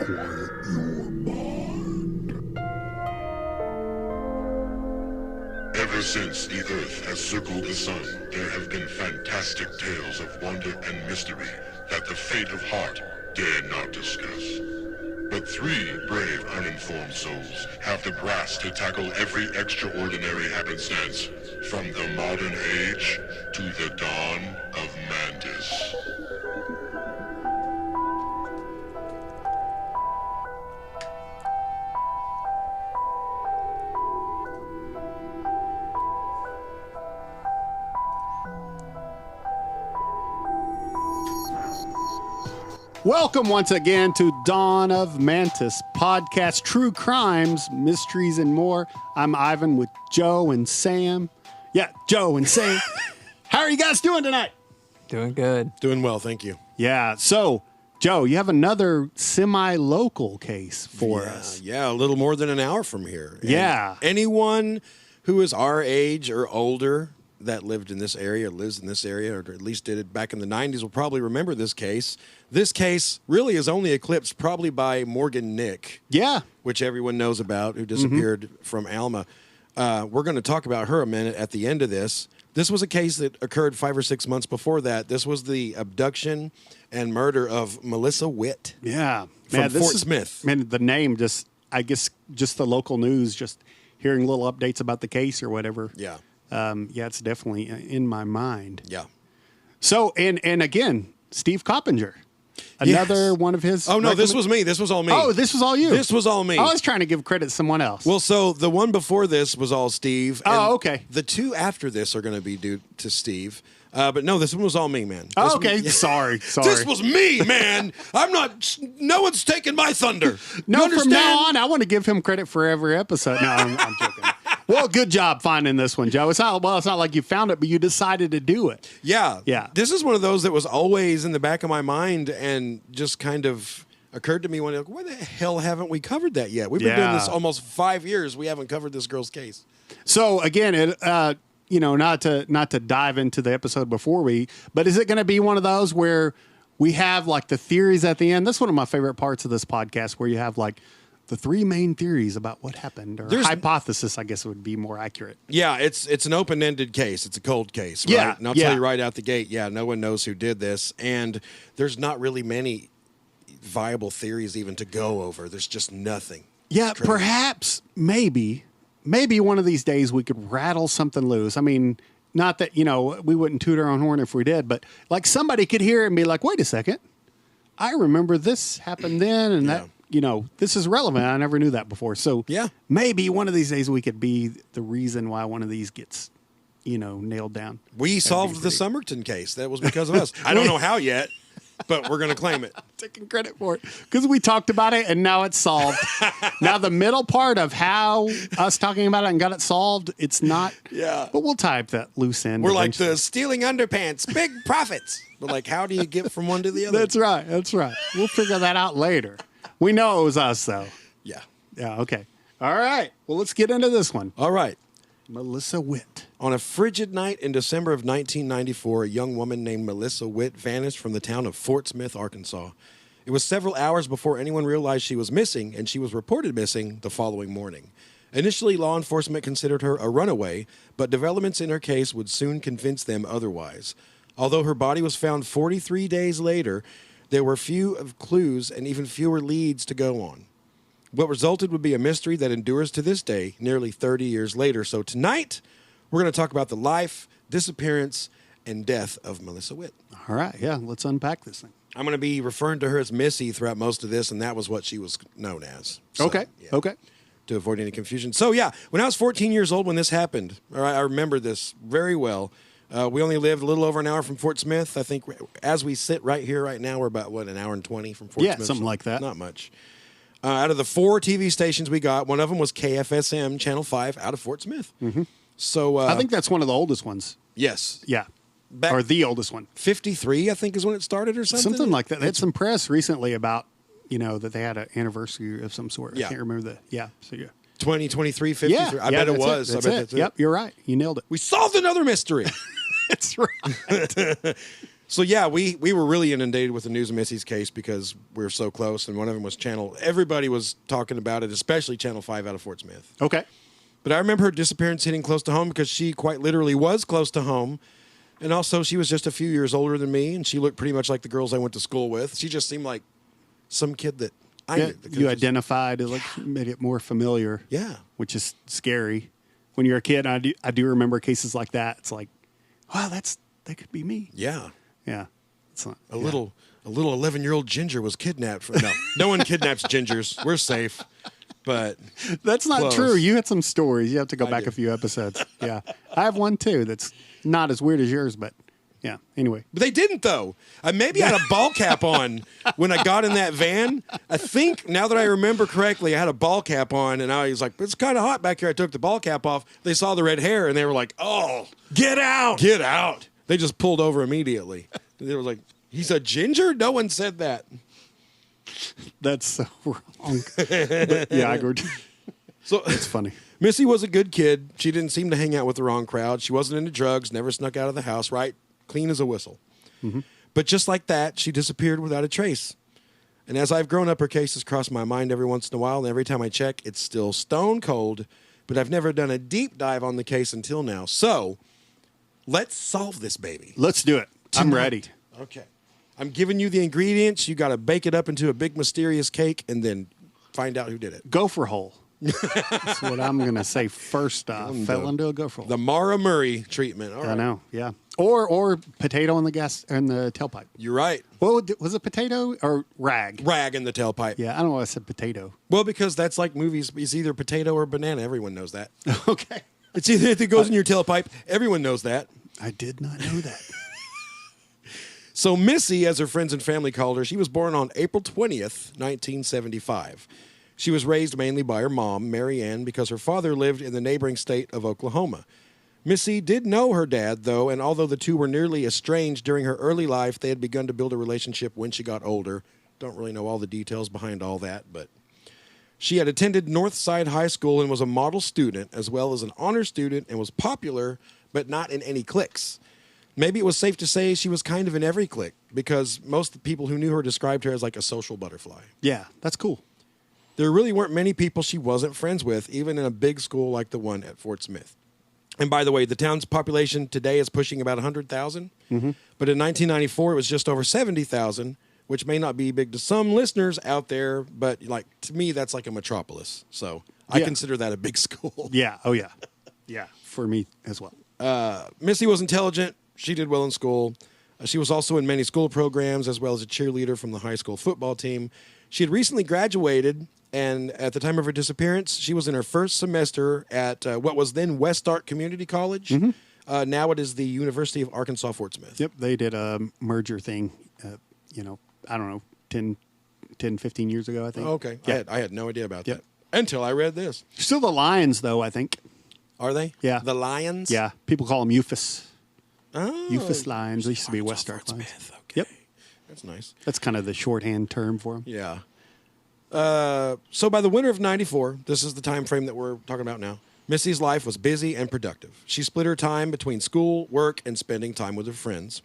quiet your mind. Ever since the Earth has circled the Sun, there have been fantastic tales of wonder and mystery that the fate of heart dare not discuss. But three brave, uninformed souls have the brass to tackle every extraordinary happenstance, from the modern age to the dawn of Mantis. Welcome once again to Dawn of Mantis podcast, true crimes, mysteries, and more. I'm Ivan with Joe and Sam. Yeah, Joe and Sam. How are you guys doing tonight? Doing good. Doing well, thank you. Yeah, so, Joe, you have another semi-local case for us. Yeah, a little more than an hour from here. And Yeah. anyone who is our age or older that lived in this area, lives in this area, or at least did it back in the 90s will probably remember this case. This case really is only eclipsed probably by Morgan Nick, Yeah. which everyone knows about, who disappeared from Alma. We're going to talk about her a minute at the end of this. This was a case that occurred 5 or 6 months before that. This was the abduction and murder of Melissa Witt. Yeah. From Fort Smith. Man, the name just, I guess, just the local news, just hearing little updates about the case or whatever. Yeah. Yeah, it's definitely in my mind. Yeah. So, and again, Steve Coppinger, another Yes. one of his. Oh, no, this was me. This was all me. Oh, this was all you. This was all me. I was trying to give credit to someone else. Well, so the one before this was all Steve. Oh, and okay. The two after this are going to be due to Steve. But no, this one was all me, man. oh, This okay. one- Sorry. This was me, man. I'm not. No one's taking my thunder. no. You From understand? now on, I want to give him credit for every episode. No, I'm joking. Well, good job finding this one, Joe. It's not like you found it, but you decided to do it. Yeah. Yeah. This is one of those that was always in the back of my mind and just kind of occurred to me one day, like, why the hell haven't we covered that yet? We've been doing this Yeah. almost 5 years. We haven't covered this girl's case. So again, not to dive into the episode before but is it going to be one of those where we have like the theories at the end? That's one of my favorite parts of this podcast, where you have like the three main theories about what happened, or hypothesis, I guess would be more accurate. Yeah, it's an open-ended case. It's a cold case, right? Yeah, And I'll yeah. tell you right out the gate, no one knows who did this, and there's not really many viable theories even to go over. There's just nothing. Yeah, It's crazy. perhaps, maybe one of these days we could rattle something loose. I mean, not that, we wouldn't toot our own horn if we did, but like somebody could hear it and be like, wait a second, I remember this happened then, and that, this is relevant. I never knew that before. So Yeah. maybe one of these days we could be the reason why one of these gets, nailed down. We solved the Somerton case. That was because of us. I don't know how yet, but we're going to claim it. Taking credit for it because we talked about it and now it's solved. Now the middle part of how us talking about it and got it solved, it's not. Yeah. But we'll type that loose end. We're like eventually. the stealing underpants, big profits. But like, how do you get from one to the other? That's right. We'll figure that out later. We know it was us though. Yeah. Yeah. Okay. All right. Well, let's get into this one. All right. Melissa Witt. On a frigid night in December of 1994, a young woman named Melissa Witt vanished from the town of Fort Smith, Arkansas. It was several hours before anyone realized she was missing, and she was reported missing the following morning. Initially, law enforcement considered her a runaway, but developments in her case would soon convince them otherwise. Although her body was found 43 days later, there were few of clues and even fewer leads to go on. What resulted would be a mystery that endures to this day, nearly 30 years later. So tonight, we're going to talk about the life, disappearance, and death of Melissa Witt. All right. Yeah. Let's unpack this thing. I'm going to be referring to her as Missy throughout most of this, and that was what she was known as. So, Okay. yeah, Okay. to avoid any confusion. So, when I was 14 years old when this happened, I remember this very well. We only lived a little over an hour from Fort Smith. I think as we sit right here right now, we're about, an hour and 20 from Fort Smith? Yeah, something like that. Not much. Out of the 4 TV stations we got, one of them was KFSM Channel 5 out of Fort Smith. Mm-hmm. So I think that's one of the oldest ones. yes. Yeah. Back- or the oldest one. 53, I think, is when it started or something. Something like that. They had some press recently about, that they had an anniversary of some sort. Yeah. I can't remember the. Yeah. So, yeah. 2023, 53. Yeah. I bet it was. That's it. Yep. You're right. You nailed it. We solved another mystery. That's right. So yeah, we were really inundated with the news of Missy's case because we were so close, and one of them was everybody was talking about it, especially Channel 5 out of Fort Smith. Okay. But I remember her disappearance hitting close to home because she quite literally was close to home. And also, she was just a few years older than me, and she looked pretty much like the girls I went to school with. She just seemed like some kid that I knew. You identified, it made it more familiar. Yeah. Which is scary. When you're a kid, I do remember cases like that. It's like, wow, that could be me. Yeah. Yeah. It's not, A little 11-year-old ginger was kidnapped. No one kidnaps gingers. We're safe. But that's not close. true. You had some stories. You have to go back did. a few episodes. Yeah. I have one too that's not as weird as yours, but yeah. Anyway. But they didn't, though. I maybe had a ball cap on when I got in that van. I think, now that I remember correctly, I had a ball cap on, and I was like, it's kind of hot back here. I took the ball cap off. They saw the red hair, and they were like, oh, Get out. get out. They just pulled over immediately. They were like, he's a ginger? No one said that. That's so wrong. But, yeah, I agree. So It's funny. Missy was a good kid. She didn't seem to hang out with the wrong crowd. She wasn't into drugs, never snuck out of the house, right? Clean as a whistle. Mm-hmm. But just like that, she disappeared without a trace. And as I've grown up, her case has crossed my mind every once in a while, and every time I check, it's still stone cold. But I've never done a deep dive on the case until now. So let's solve this baby. Let's do it. I'm Tonight. ready. Okay. I'm giving you the ingredients. You got to bake it up into a big mysterious cake and then find out who did it. Gopher hole. That's what I'm going to say first off. Fell into a gopher hole. The Mara Murray treatment. All right. I know. Yeah. Or potato in the tailpipe. You're right. Well, was it potato or rag? Rag in the tailpipe. Yeah, I don't know why I said potato. Well, because that's like movies. It's either potato or banana. Everyone knows that. Okay. It's either if it goes in your tailpipe. Everyone knows that. I did not know that. So Missy, as her friends and family called her, she was born on April 20th, 1975. She was raised mainly by her mom, Mary Ann, because her father lived in the neighboring state of Oklahoma. Missy did know her dad, though, and although the two were nearly estranged during her early life, they had begun to build a relationship when she got older. Don't really know all the details behind all that, but she had attended Northside High School and was a model student, as well as an honor student, and was popular, but not in any cliques. Maybe it was safe to say she was kind of in every clique, because most of the people who knew her described her as like a social butterfly. Yeah, that's cool. There really weren't many people she wasn't friends with, even in a big school like the one at Fort Smith. And by the way, the town's population today is pushing about 100,000. Mm-hmm. But in 1994, it was just over 70,000, which may not be big to some listeners out there, but like to me, that's like a metropolis. So I consider that a big school. Yeah. Oh, yeah. Yeah, for me as well. Missy was intelligent. She did well in school. She was also in many school programs, as well as a cheerleader from the high school football team. She had recently graduated, and at the time of her disappearance, she was in her first semester at what was then Westart Community College. Mm-hmm. Now it is the University of Arkansas, Fort Smith. Yep, they did a merger thing, I don't know, 10, 15 years ago, I think. Oh, okay. Yeah. I had no idea about that until I read this. Still the Lions, though, I think. Are they? Yeah. The Lions? Yeah, people call them UFAS. Oh. UFAS Lions. They used to be Arkansas, Westart Fort Lions. Smith. Okay. Yep. That's nice. That's kind of the shorthand term for them. Yeah. So by the winter of 94, this is the time frame that we're talking about now, Missy's life was busy and productive. She split her time between school, work, and spending time with her friends.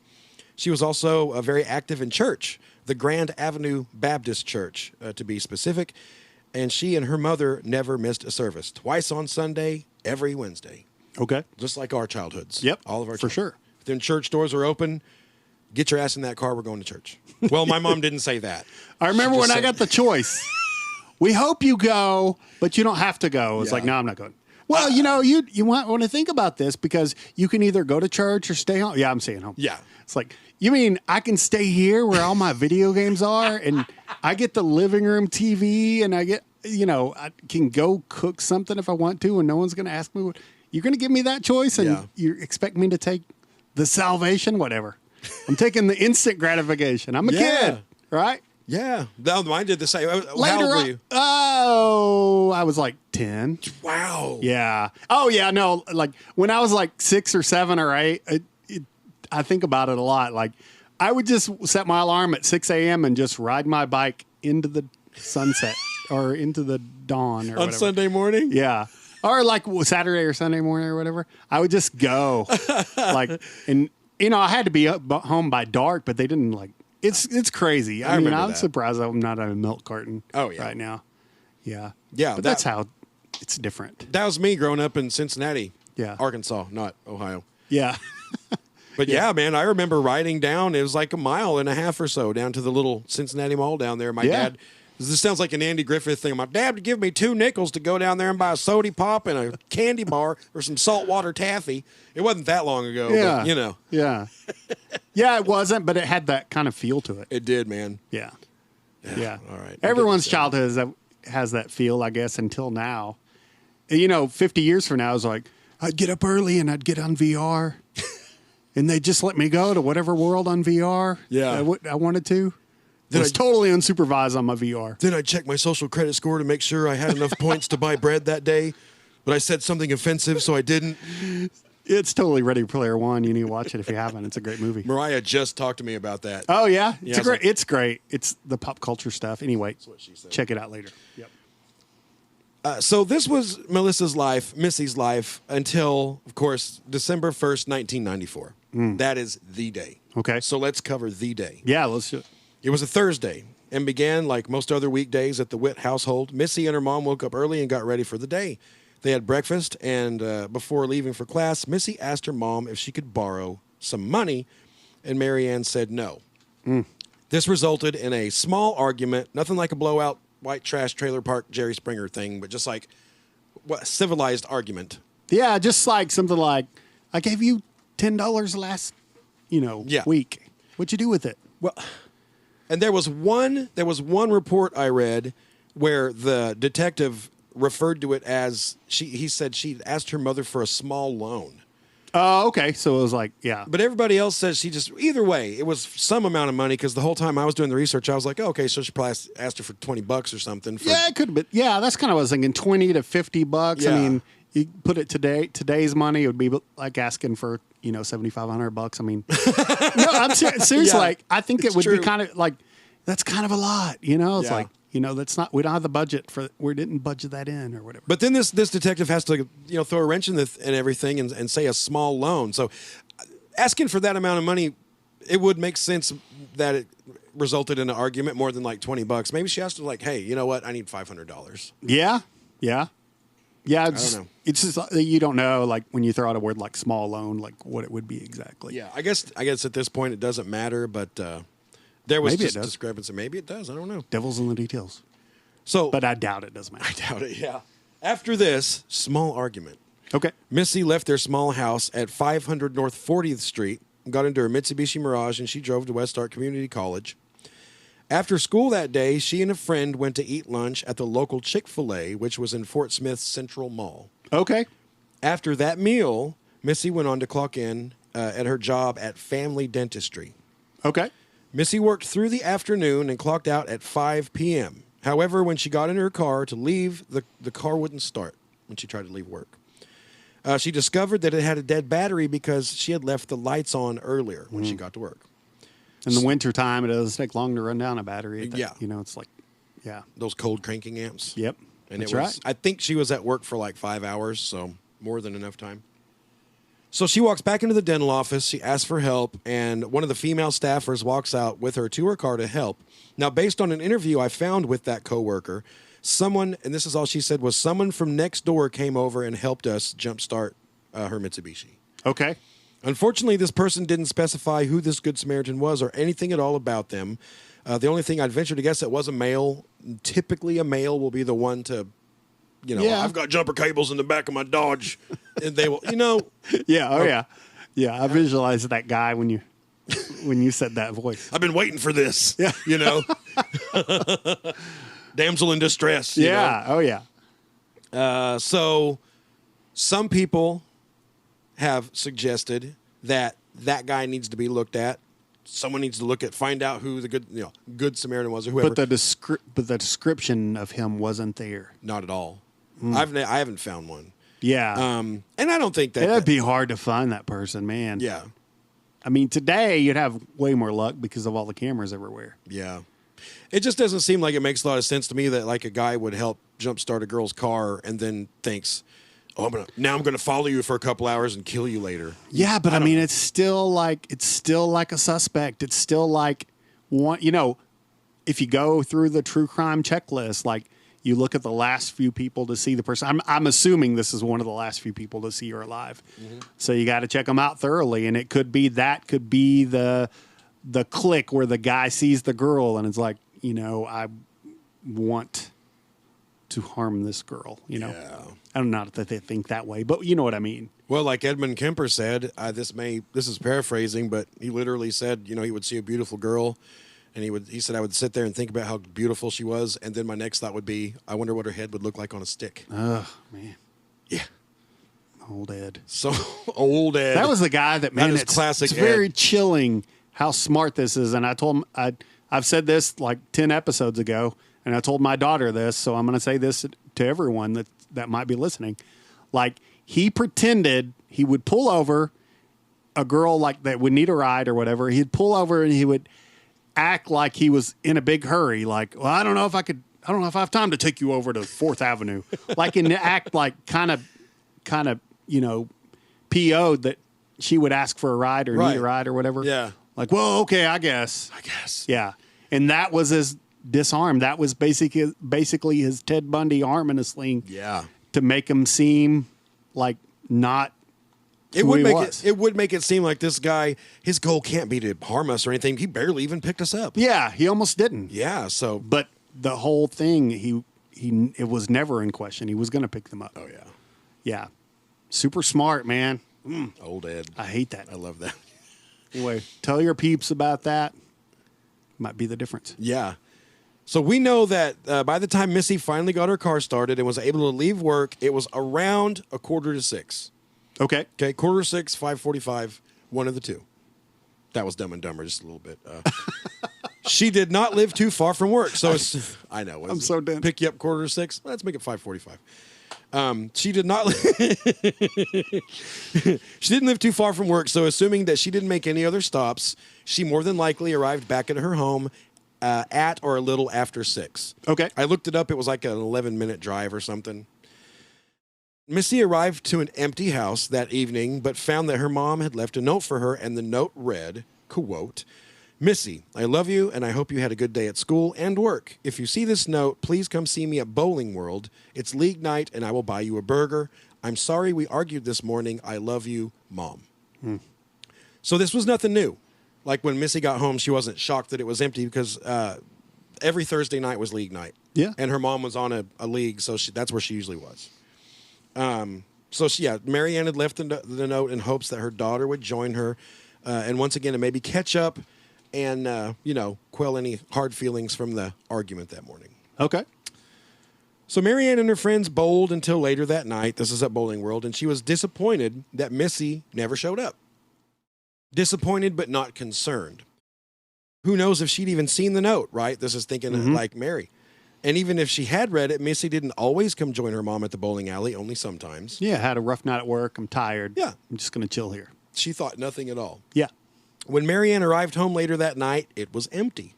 She was also very active in church, the Grand Avenue Baptist Church, to be specific, and she and her mother never missed a service, twice on Sunday, every Wednesday, Okay. just like our childhoods. Yep. All of our for sure. Then church doors are open. Get your ass in that car. We're going to church. Well, my mom didn't say that. I remember She when just I said- got the choice. We hope you go, but you don't have to go. It's Yeah. like, no, I'm not going. Well, you want to think about this because you can either go to church or stay home. Yeah, I'm staying home. Yeah. It's like, you mean I can stay here where all my video games are and I get the living room TV and I get, I can go cook something if I want to and no one's going to ask me what. You're going to give me that choice and Yeah. you expect me to take the salvation, whatever. I'm taking the instant gratification. I'm a kid, right? Yeah. No, mine did the same. How Later old were on, you? I was like 10. Wow. Yeah. Oh, yeah. No, like when I was like 6 or 7 or 8, I think about it a lot. Like I would just set my alarm at 6 a.m. and just ride my bike into the sunset or into the dawn or On whatever. Sunday morning? Yeah. Or like Saturday or Sunday morning or whatever. I would just go and I had to be home by dark, but they didn't like. It's crazy. I mean, remember I'm that. surprised I'm not on a milk carton. Oh, yeah. right now. Yeah, Yeah, but that's how it's different. That was me growing up in Cincinnati, Yeah. Arkansas, not Ohio. Yeah, But yeah, man, I remember riding down. It was like a mile and a half or so down to the little Cincinnati Mall down there. My Yeah. dad, this sounds like an Andy Griffith thing. My dad would give me 2 nickels to go down there and buy a soda pop and a candy bar or some saltwater taffy. It wasn't that long ago, yeah, but, you know, yeah, yeah. It wasn't, but it had that kind of feel to it. it did, man. Yeah, yeah. All right. Everyone's childhood has that feel, I guess, until now. 50 years from now, it's like I'd get up early and I'd get on VR. And they just let me go to whatever world on VR Yeah. I wanted to. It Then was totally unsupervised on my VR. Then I checked my social credit score to make sure I had enough points to buy bread that day. But I said something offensive, so I didn't. It's totally Ready Player One. You need to watch it if you haven't. It's a great movie. Mariah just talked to me about that. Oh, yeah? Yeah, I was like- It's great. It's the pop culture stuff. Anyway, what she said. check it out later. Yep. So this was Melissa's life, Missy's life, until, of course, December 1st, 1994. That is the day. Okay. So let's cover the day. Yeah, let's do it. It was a Thursday and began like most other weekdays at the Witt household. Missy and her mom woke up early and got ready for the day. They had breakfast, and before leaving for class, Missy asked her mom if she could borrow some money, and Marianne said no. This resulted in a small argument, nothing like a blowout white trash trailer park Jerry Springer thing, but just like a civilized argument. Yeah, just like something like, I gave you $10 last, Yeah. week. What'd you do with it? Well, and there was one report I read where the detective referred to it as he said she'd asked her mother for a small loan. Oh, okay. So it was like, yeah. But everybody else says she just, either way, it was some amount of money because the whole time I was doing the research, I was like, oh, okay, so she probably asked her for $20 or something. Yeah, it could have been. Yeah, that's kind of what I was thinking. $20 to $50. Yeah. I mean, you put it today's money, it would be like asking for, $7,500. I mean, no, I'm seriously. Yeah, like, I think it it's would true. be kind of like, that's kind of a lot, It's Yeah. like, that's not, we don't have the budget we didn't budget that in or whatever. But then this detective has to, throw a wrench in everything and say a small loan. So asking for that amount of money, it would make sense that it resulted in an argument more than like $20. Maybe she asked her like, hey, you know what? I need $500. Yeah. Yeah. Yeah. It's, know. It's just, you don't know, like when you throw out a word like small loan, like what it would be exactly. Yeah, I guess at this point it doesn't matter, but there was Maybe it just does. discrepancy. Maybe it does. I don't know. Devil's in the details. So, But I doubt it doesn't matter. I doubt it. Yeah. After this small argument, Okay. Missy left their small house at 500 North 40th Street, got into her Mitsubishi Mirage, and she drove to West Ark Community College. After school that day, she and a friend went to eat lunch at the local Chick-fil-A, which was in Fort Smith's Central Mall. Okay. After that meal, Missy went on to clock in at her job at Family Dentistry. Okay. Missy worked through the afternoon and clocked out at 5 p.m. However, when she got in her car to leave, the car wouldn't start when she tried to leave work. She discovered that it had a dead battery because she had left the lights on earlier when she got to work. In the wintertime, it doesn't take long to run down a battery. Yeah. It's like, yeah. Those cold cranking amps. Yep. And That's it was, right. I think she was at work for like 5 hours, so more than enough time. So she walks back into the dental office. She asks for help, and one of the female staffers walks out with her to her car to help. Now, based on an interview I found with that coworker, someone, and this is all she said, was someone from next door came over and helped us jumpstart her Mitsubishi. Okay. Unfortunately, this person didn't specify who this Good Samaritan was or anything at all about them. The only thing I'd venture to guess it was a male. Typically, a male will be the one to, Yeah. I've got jumper cables in the back of my Dodge. And they will, Yeah. Oh, yeah. Yeah. I visualized that guy when you said that voice. I've been waiting for this. Yeah. Damsel in distress. Yeah. Oh, yeah. So some people have suggested that guy needs to be looked at. Someone needs to find out who the good Samaritan was or whoever. But the description of him wasn't there. Not at all. I haven't found one. Yeah. And I don't think that. It'd be hard to find that person, man. Yeah. I mean, today you'd have way more luck because of all the cameras everywhere. Yeah. It just doesn't seem like it makes a lot of sense to me that like a guy would help jumpstart a girl's car and then thinks, I'm gonna follow you for a couple hours and kill you later. Yeah, but I mean, it's still like a suspect. It's still like one. If you go through the true crime checklist, like you look at the last few people to see the person. I'm assuming this is one of the last few people to see her alive. Mm-hmm. So you got to check them out thoroughly, and it could be the click where the guy sees the girl and it's like, I want to harm this girl. Yeah. I don't know that they think that way, but you know what I mean. Well, like Edmund Kemper said, this is paraphrasing, but he literally said, he would see a beautiful girl, and he said I would sit there and think about how beautiful she was, and then my next thought would be, I wonder what her head would look like on a stick. Oh man, yeah, old Ed. So old Ed. That was the guy that man. That is classic. It's Ed. very chilling how smart this is, and I told him I've said this like 10 episodes ago, and I told my daughter this, so I'm going to say this to everyone that might be listening. Like, he pretended he would pull over a girl like that would need a ride or whatever. He'd pull over and he would act like he was in a big hurry. Like, well, I don't know if I have time to take you over to 4th Avenue. Like, and act like kind of, PO'd that she would ask for a ride or need a ride or whatever. Yeah. Like, well, okay, I guess. Yeah. And that was his disarm. That was basically his Ted Bundy arm in a sling. Yeah. To make him seem like not. It would make it seem like this guy, his goal can't be to harm us or anything. He barely even picked us up. Yeah, he almost didn't. Yeah, so. But the whole thing, it was never in question. He was going to pick them up. Oh yeah. Yeah. Super smart, man. Old Ed. I hate that. I love that. Anyway, tell your peeps about that. Might be the difference. Yeah. So we know that by the time Missy finally got her car started and was able to leave work, it was around 5:45. Okay. Okay, 5:45, 5:45, one of the two. That was Dumb and Dumber just a little bit. She did not live too far from work, so I know. I'm so dense. Pick you up 5:45. Let's make it 5:45. She did not. She didn't live too far from work, so assuming that she didn't make any other stops, she more than likely arrived back at her home at or a little after 6. Okay. I looked it up. It was like an 11-minute drive or something. Missy arrived to an empty house that evening, but found that her mom had left a note for her, and the note read, quote, Missy, I love you, and I hope you had a good day at school and work. If you see this note, please come see me at Bowling World. It's league night, and I will buy you a burger. I'm sorry we argued this morning. I love you, Mom. So this was nothing new. Like when Missy got home, she wasn't shocked that it was empty because every Thursday night was league night. Yeah. And her mom was on a league, so that's where she usually was. Mary Ann had left the note in hopes that her daughter would join her and once again to maybe catch up and, quell any hard feelings from the argument that morning. Okay. So Mary Ann and her friends bowled until later that night. This is at Bowling World, and she was disappointed that Missy never showed up. Disappointed but not concerned. Who knows if she'd even seen the note, right? This is thinking like Mary. And even if she had read it, Missy didn't always come join her mom at the bowling alley, only sometimes. Yeah, had a rough night at work. I'm tired. Yeah. I'm just going to chill here. She thought nothing at all. Yeah. When Mary Ann arrived home later that night, it was empty.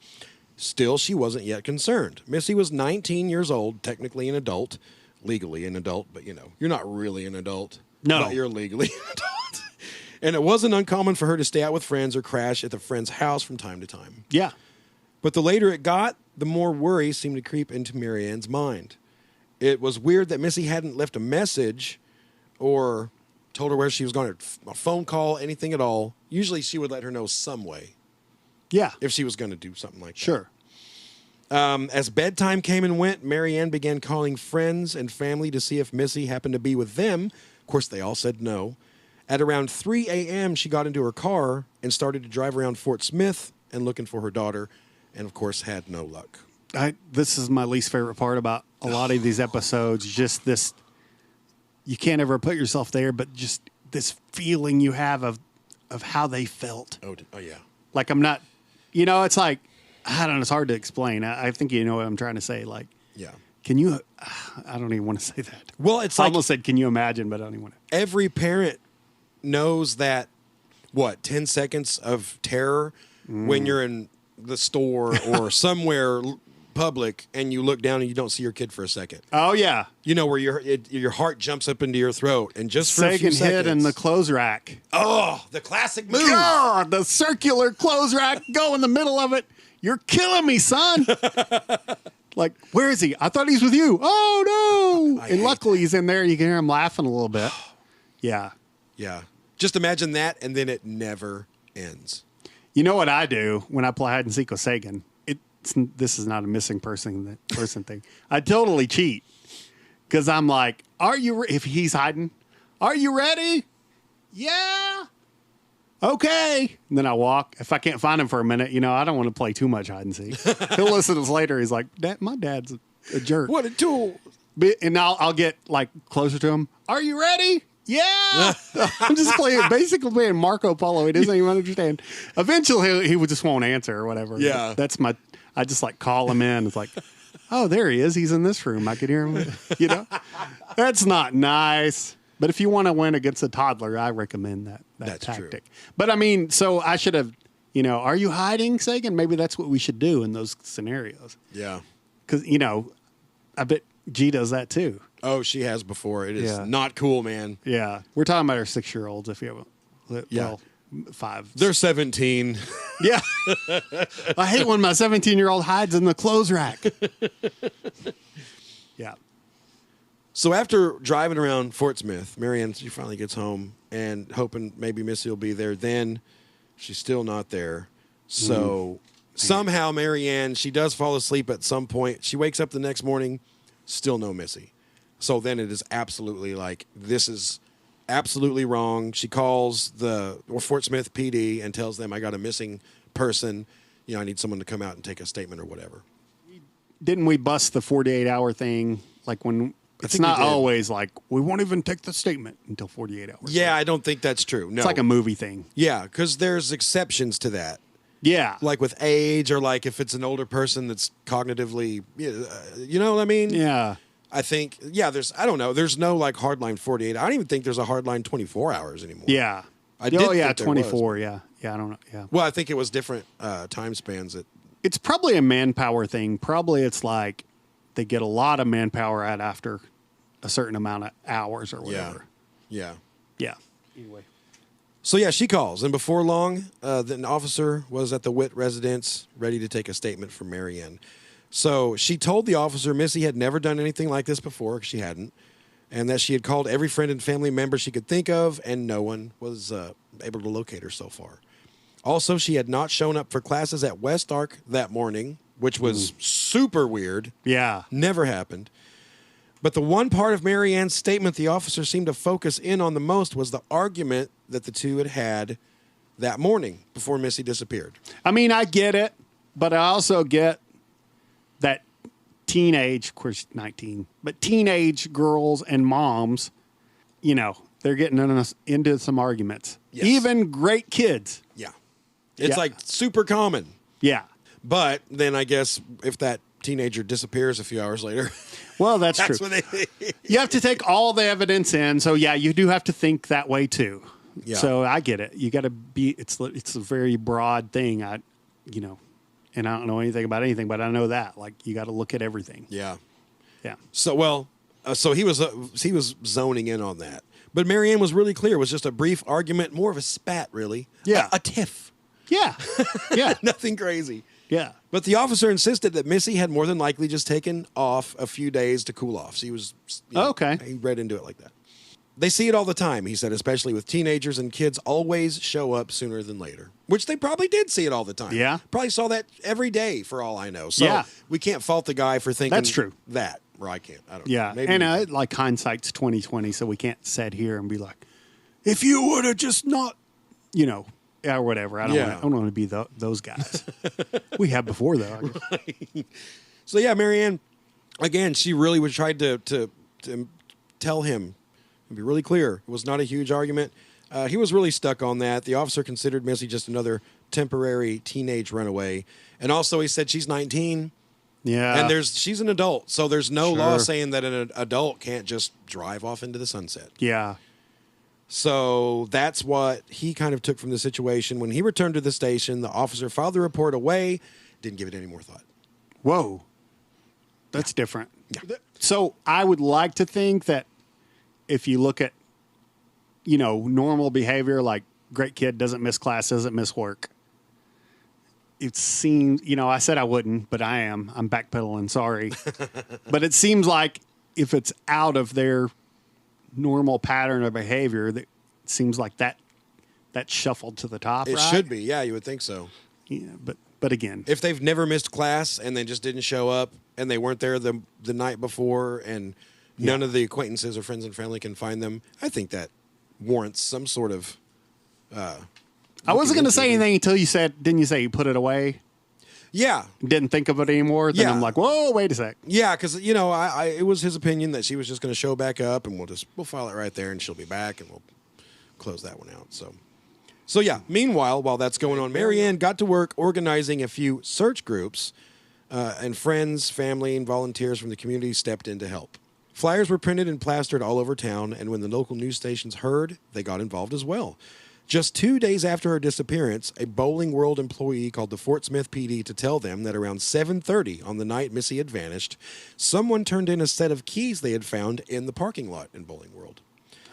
Still, she wasn't yet concerned. Missy was 19 years old, technically an adult, legally an adult, but you're not really an adult. No. But you're legally an adult. And it wasn't uncommon for her to stay out with friends or crash at the friend's house from time to time. Yeah. But the later it got, the more worry seemed to creep into Mary Ann's mind. It was weird that Missy hadn't left a message or told her where she was going, a phone call, anything at all. Usually she would let her know some way. Yeah. If she was going to do something like that. Sure. As bedtime came and went, Mary Ann began calling friends and family to see if Missy happened to be with them. Of course, they all said no. At around 3 a.m., she got into her car and started to drive around Fort Smith and looking for her daughter, and of course had no luck. This is my least favorite part about a lot of these episodes. Just this, you can't ever put yourself there, but just this feeling you have of how they felt. Oh yeah. Like I'm not, it's like, I don't know, it's hard to explain. I think you know what I'm trying to say. Like, yeah. Can you, I don't even want to say that. Well, it's I like almost said, can you imagine, but I don't even want to. Every parent knows that, 10 seconds of terror when you're in the store or somewhere public and you look down and you don't see your kid for a second. Oh yeah, You know, where your heart jumps up into your throat and just for a few Sagan seconds. hid in the clothes rack. Oh, the classic move. God, the circular clothes rack. Go in the middle of it. You're killing me, son. Like, where is he? I thought he's with you. Oh no! And luckily he's in there. You can hear him laughing a little bit. Yeah. Yeah. Just imagine that, and then it never ends. You know what I do when I play hide and seek with Sagan? This is not a missing person thing. I totally cheat because I'm like, if he's hiding, are you ready? Yeah. Okay. And then I walk. If I can't find him for a minute, I don't want to play too much hide and seek. He'll listen to us later. He's like, my dad's a jerk. What a tool. And I'll get like closer to him. Are you ready? Yeah. I'm just basically playing Marco Polo. He doesn't even understand. Eventually he just won't answer or whatever. Yeah. I just like call him in. It's like, oh, there he is. He's in this room. I could hear him. That's not nice. But if you want to win against a toddler, I recommend that That's tactic. true. But I mean, so I should have, are you hiding, Sagan? Maybe that's what we should do in those scenarios. Yeah. Because, I bet G does that too. Oh, she has before. It is Yeah. not cool, man. Yeah. We're talking about our 6-year-olds, if you have Yeah. 5. They're 17. Yeah. I hate when my 17-year-old hides in the clothes rack. Yeah. So after driving around Fort Smith, Marianne, she finally gets home and hoping maybe Missy will be there. Then she's still not there. So somehow Marianne, she does fall asleep at some point. She wakes up the next morning, still no Missy. So then it is absolutely like, this is absolutely wrong. She calls the Fort Smith PD and tells them, I got a missing person. I need someone to come out and take a statement or whatever. Didn't we bust the 48-hour thing? Like when it's think we not did. always like, we won't even take the statement until 48 hours. Yeah, I don't think that's true. No. It's like a movie thing. Yeah, because there's exceptions to that. Yeah. Like with age, or like if it's an older person that's cognitively, you know what I mean? Yeah. I think, I don't know. There's no like hardline 48. I don't even think there's a hardline 24 hours anymore. Yeah. I did think there 24. was. Yeah. Yeah. I don't know. Yeah. Well, I think it was different time spans. It's probably a manpower thing. Probably it's like they get a lot of manpower out after a certain amount of hours or whatever. Yeah. Yeah. Anyway. So yeah, she calls, and before long, an officer was at the Witt residence ready to take a statement from Marianne. So she told the officer Missy had never done anything like this before, because she hadn't, and that she had called every friend and family member she could think of, and no one was able to locate her so far. Also, she had not shown up for classes at West Ark that morning, which was super weird. Yeah. Never happened. But the one part of Marianne's statement the officer seemed to focus in on the most was the argument that the two had that morning before Missy disappeared. I mean, I get it, but I also get that teenage, of course, 19, but teenage girls and moms, they're getting into some arguments. Yes. Even great kids. Yeah. It's Yeah. like super common. Yeah. But then I guess if that teenager disappears a few hours later, Well, that's that's true. when they. You have to take all the evidence in. So, yeah, you do have to think that way, too. Yeah. So I get it. You got to be, it's a very broad thing. And I don't know anything about anything, but I know that. Like, you got to look at everything. Yeah. Yeah. So, so he was zoning in on that. But Marianne was really clear. It was just a brief argument, more of a spat, really. Yeah. A tiff. Yeah. Yeah. Nothing crazy. Yeah. But the officer insisted that Missy had more than likely just taken off a few days to cool off. So he was, Okay. He read into it like that. They see it all the time, he said, especially with teenagers, and kids always show up sooner than later, which they probably did see it all the time. Yeah. Probably saw that every day for all I know. So Yeah. we can't fault the guy for thinking That's true. that, or I can't. I don't know. Yeah. Maybe And like hindsight's 20/20, so we can't sit here and be like, if you would have just not, or whatever. I don't want to be those guys. We have before, though. So yeah, Marianne, again, she really was tried to tell him and be really clear. It was not a huge argument. He was really stuck on that. The officer considered Missy just another temporary teenage runaway, and also he said she's 19. Yeah. And she's an adult, so there's no law Sure. saying that an adult can't just drive off into the sunset. Yeah. So that's what he kind of took from the situation. When he returned to the station, the officer filed the report away, didn't give it any more thought. Whoa. That's different. Yeah. So I would like to think that if you look at, normal behavior, like great kid, doesn't miss class, doesn't miss work. It seems, I said I wouldn't, but I am. I'm backpedaling, sorry. But it seems like if it's out of their normal pattern of behavior, that it seems like that shuffled to the top, It right? should be. Yeah, you would think so. Yeah, but again. If they've never missed class and they just didn't show up and they weren't there the night before and none of the acquaintances or friends and family can find them, I think that warrants some sort of I wasn't going to say anything until didn't you say you put it away? Yeah. Didn't think of it anymore? Then Yeah. I'm like, whoa, wait a sec. Yeah, because, it was his opinion that she was just going to show back up and we'll file it right there and she'll be back and we'll close that one out. So yeah, meanwhile, while that's going on, Marianne got to work organizing a few search groups and friends, family, and volunteers from the community stepped in to help. Flyers were printed and plastered all over town, and when the local news stations heard, they got involved as well. Just 2 days after her disappearance, a Bowling World employee called the Fort Smith PD to tell them that around 7:30 on the night Missy had vanished, someone turned in a set of keys they had found in the parking lot in Bowling World.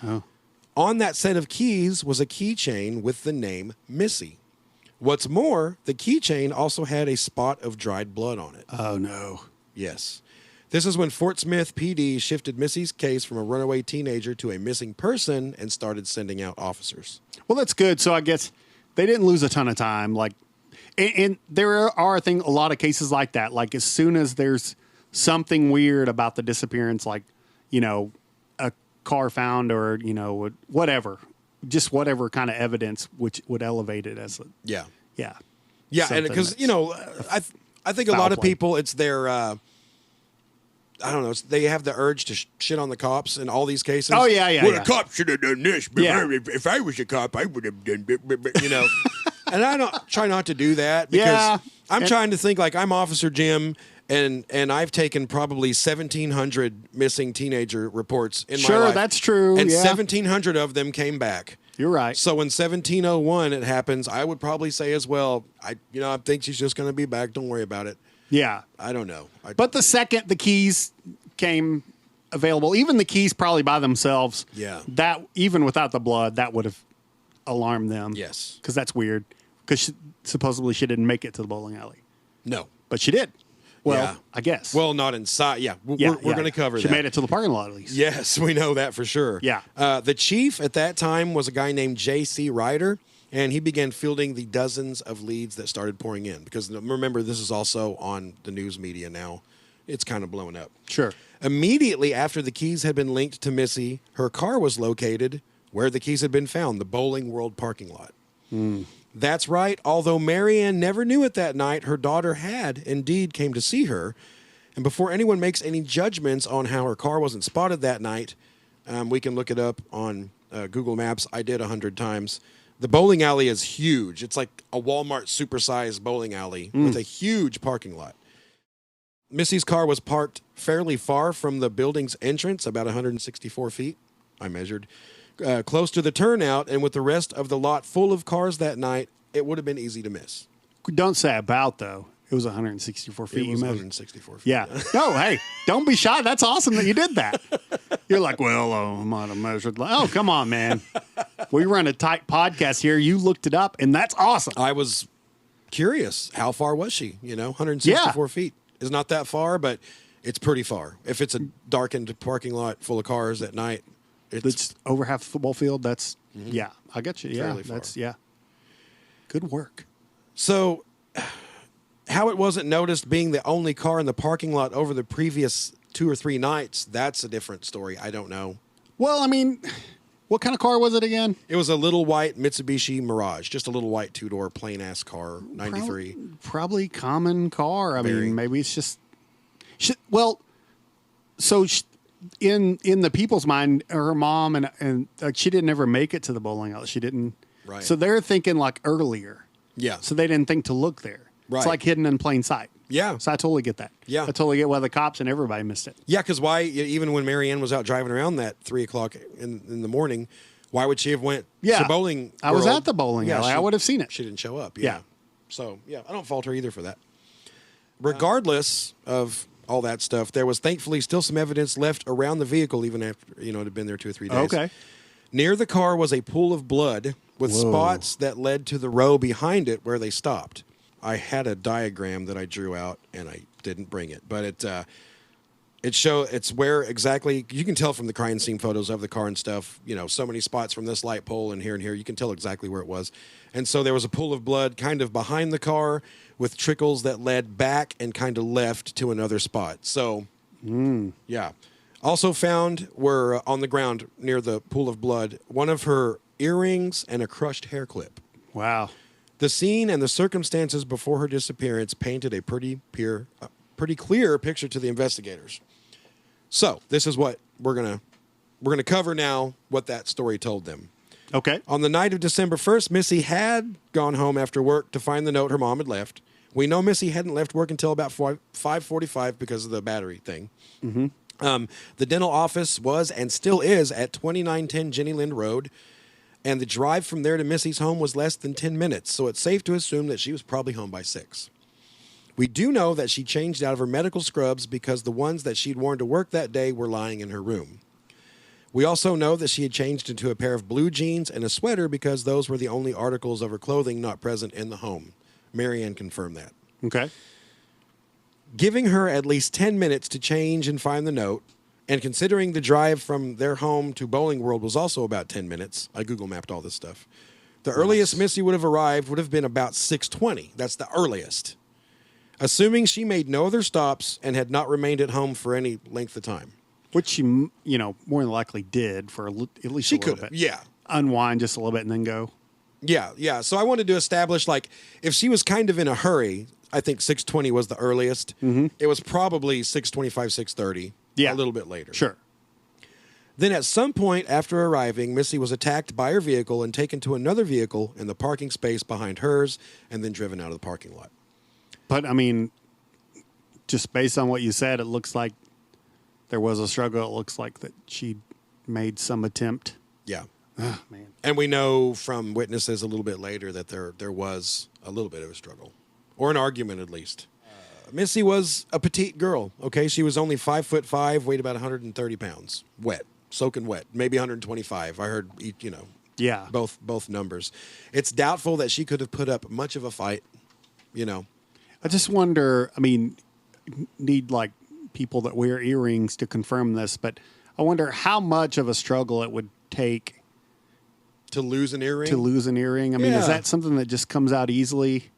Oh. On that set of keys was a keychain with the name Missy. What's more, the keychain also had a spot of dried blood on it. Oh, no. Yes. This is when Fort Smith PD shifted Missy's case from a runaway teenager to a missing person and started sending out officers. Well, that's good. So I guess they didn't lose a ton of time. And there are a lot of cases like that. Like as soon as there's something weird about the disappearance, like, a car found or, whatever, just whatever kind of evidence which would elevate it as Yeah. Yeah, and because, I think a foul lot of play. people, it's their, I don't know, they have the urge to shit on the cops in all these cases. Oh, yeah. Well, a cop should have done this. But Yeah. if I was a cop, I would have done. And I don't try not to do that because Yeah. I'm trying to think like I'm Officer Jim and I've taken probably 1,700 missing teenager reports in my Sure, life. that's true. And Yeah. 1,700 of them came back. You're right. So when 1701 it happens, I would probably say as well, I think she's just going to be back. Don't worry about it. Yeah. I don't know. But the second the keys came available, even the keys probably by themselves, Yeah. that even without the blood, that would have alarmed them. Yes. Because that's weird. Because supposedly she didn't make it to the bowling alley. No. But she did. Well, Yeah. I guess. Well, not inside. Yeah. We're going to cover She that. made it to the parking lot at least. Yes, we know that for sure. Yeah. The chief at that time was a guy named J.C. Ryder, and he began fielding the dozens of leads that started pouring in. Because remember, this is also on the news media now. It's kind of blowing up. Sure. Immediately after the keys had been linked to Missy, her car was located where the keys had been found, the Bowling World parking lot. That's right. Although Marianne never knew it that night, her daughter had indeed came to see her. And before anyone makes any judgments on how her car wasn't spotted that night, we can look it up on Google Maps. I did 100 times. The bowling alley is huge. It's like a Walmart supersized bowling alley with a huge parking lot. Missy's car was parked fairly far from the building's entrance, about 164 feet, I measured, close to the turnout, and with the rest of the lot full of cars that night, it would have been easy to miss. Don't say about, though. It was 164 feet. It was you measured. 164 feet. Yeah. No, hey, don't be shy. That's awesome that you did that. You're like, well, I might have measured. Oh, come on, man. We run a tight podcast here. You looked it up, and that's awesome. I was curious. How far was she? 164 feet is not that far, but it's pretty far. If it's a darkened parking lot full of cars at night, It's over half the football field. That's, yeah, I get you. Yeah, Fairly far. that's, yeah. Good work. So how it wasn't noticed being the only car in the parking lot over the previous 2 or 3 nights, that's a different story. I don't know. Well, I mean, what kind of car was it again? It was a little white Mitsubishi Mirage, just a little white 2-door plain-ass car, 93. Probably common car. I Very. mean, maybe it's just, in the people's mind, her mom and like, she didn't ever make it to the bowling alley. She didn't. Right. So they're thinking like earlier. Yeah. So they didn't think to look there. Right. It's like hidden in plain sight. Yeah. So I totally get that. Yeah. I totally get why the cops and everybody missed it. Yeah, because why, even when Marianne was out driving around that 3 o'clock in the morning, why would she have went Yeah. to bowling I was World? at the bowling alley. I would have seen it. She didn't show up. Yeah. So, yeah, I don't fault her either for that. Regardless of all that stuff. There was thankfully still some evidence left around the vehicle, even after, it had been there 2 or 3 days. Okay. Near the car was a pool of blood with Whoa. spots that led to the row behind it where they stopped. I had a diagram that I drew out, and I didn't bring it, but it's where exactly, you can tell from the crime scene photos of the car and stuff, so many spots from this light pole and here, you can tell exactly where it was. And so there was a pool of blood kind of behind the car with trickles that led back and kind of left to another spot. So, yeah. Also found were on the ground near the pool of blood, one of her earrings and a crushed hair clip. Wow. The scene and the circumstances before her disappearance painted a pretty clear picture to the investigators. So this is what we're gonna cover now. What that story told them. Okay. On the night of December 1st, Missy had gone home after work to find the note her mom had left. We know Missy hadn't left work until about 5:45 because of the battery thing. Mm-hmm. The dental office was and still is at 2910 Jenny Lind Road, and the drive from there to Missy's home was less than 10 minutes, so it's safe to assume that she was probably home by 6. We do know that she changed out of her medical scrubs because the ones that she'd worn to work that day were lying in her room. We also know that she had changed into a pair of blue jeans and a sweater because those were the only articles of her clothing not present in the home. Marianne confirmed that. Okay. Giving her at least 10 minutes to change and find the note, and considering the drive from their home to Bowling World was also about 10 minutes, I Google mapped all this stuff. The earliest Missy would have arrived would have been about 6:20. That's the earliest. Assuming she made no other stops and had not remained at home for any length of time. Which she, more than likely did for at least She a little could have, bit. yeah. Unwind just a little bit and then go. Yeah. So I wanted to establish, if she was kind of in a hurry, I think 6:20 was the earliest. Mm-hmm. It was probably 6:25, 6:30. Yeah. A little bit later. Sure. Then at some point after arriving, Missy was attacked by her vehicle and taken to another vehicle in the parking space behind hers and then driven out of the parking lot. But, just based on what you said, it looks like there was a struggle. It looks like that she made some attempt. Yeah. Oh, man. And we know from witnesses a little bit later that there was a little bit of a struggle, or an argument at least. Missy was a petite girl, okay? She was only 5'5", weighed about 130 pounds, wet, soaking wet, maybe 125. I heard, Yeah. both numbers. It's doubtful that she could have put up much of a fight, I just wonder, need people that wear earrings to confirm this, but I wonder how much of a struggle it would take To lose an earring? to lose an earring. Yeah. Is that something that just comes out easily?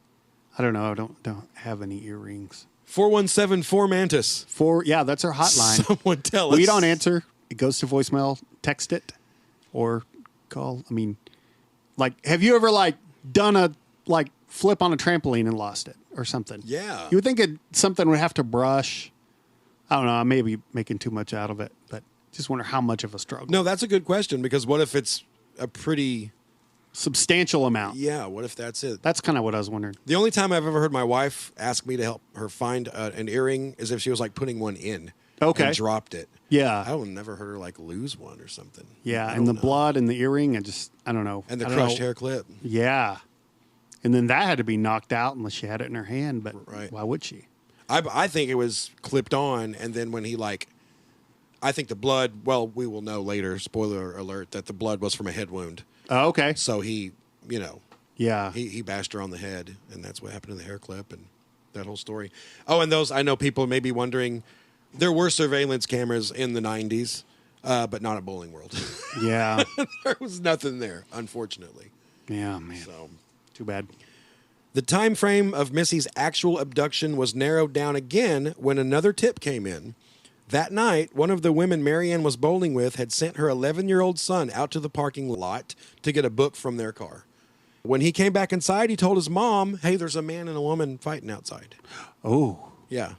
I don't know. I don't have any earrings. 417-4-MANTIS. Yeah, that's our hotline. Someone tell us. We don't answer. It goes to voicemail. Text it or call. Have you ever done a flip on a trampoline and lost it or something? Yeah. You would think something would have to brush. I don't know. I may be making too much out of it, but just wonder how much of a struggle. No, that's a good question, because what if it's a pretty... Substantial amount. Yeah, what if that's it? That's kind of what I was wondering. The only time I've ever heard my wife ask me to help her find an earring is if she was putting one in. Okay. And dropped it. Yeah. I would never heard her lose one or something. Yeah, I and the don't know. blood and the earring, I don't know. And the I don't crushed know. hair clip. Yeah. And then that had to be knocked out unless she had it in her hand, but Right. why would she? I think it was clipped on, and then when he I think the blood, well, we will know later, spoiler alert, that the blood was from a head wound. Oh, okay. So he, Yeah. he bashed her on the head, and that's what happened to the hair clip and that whole story. Oh, and I know people may be wondering, there were surveillance cameras in the 90s, but not at Bowling World. Yeah. There was nothing there, unfortunately. Yeah, man. So Too bad. the time frame of Missy's actual abduction was narrowed down again when another tip came in. That night, one of the women Marianne was bowling with had sent her 11-year-old son out to the parking lot to get a book from their car. When he came back inside, he told his mom, hey, there's a man and a woman fighting outside. Oh. Yeah.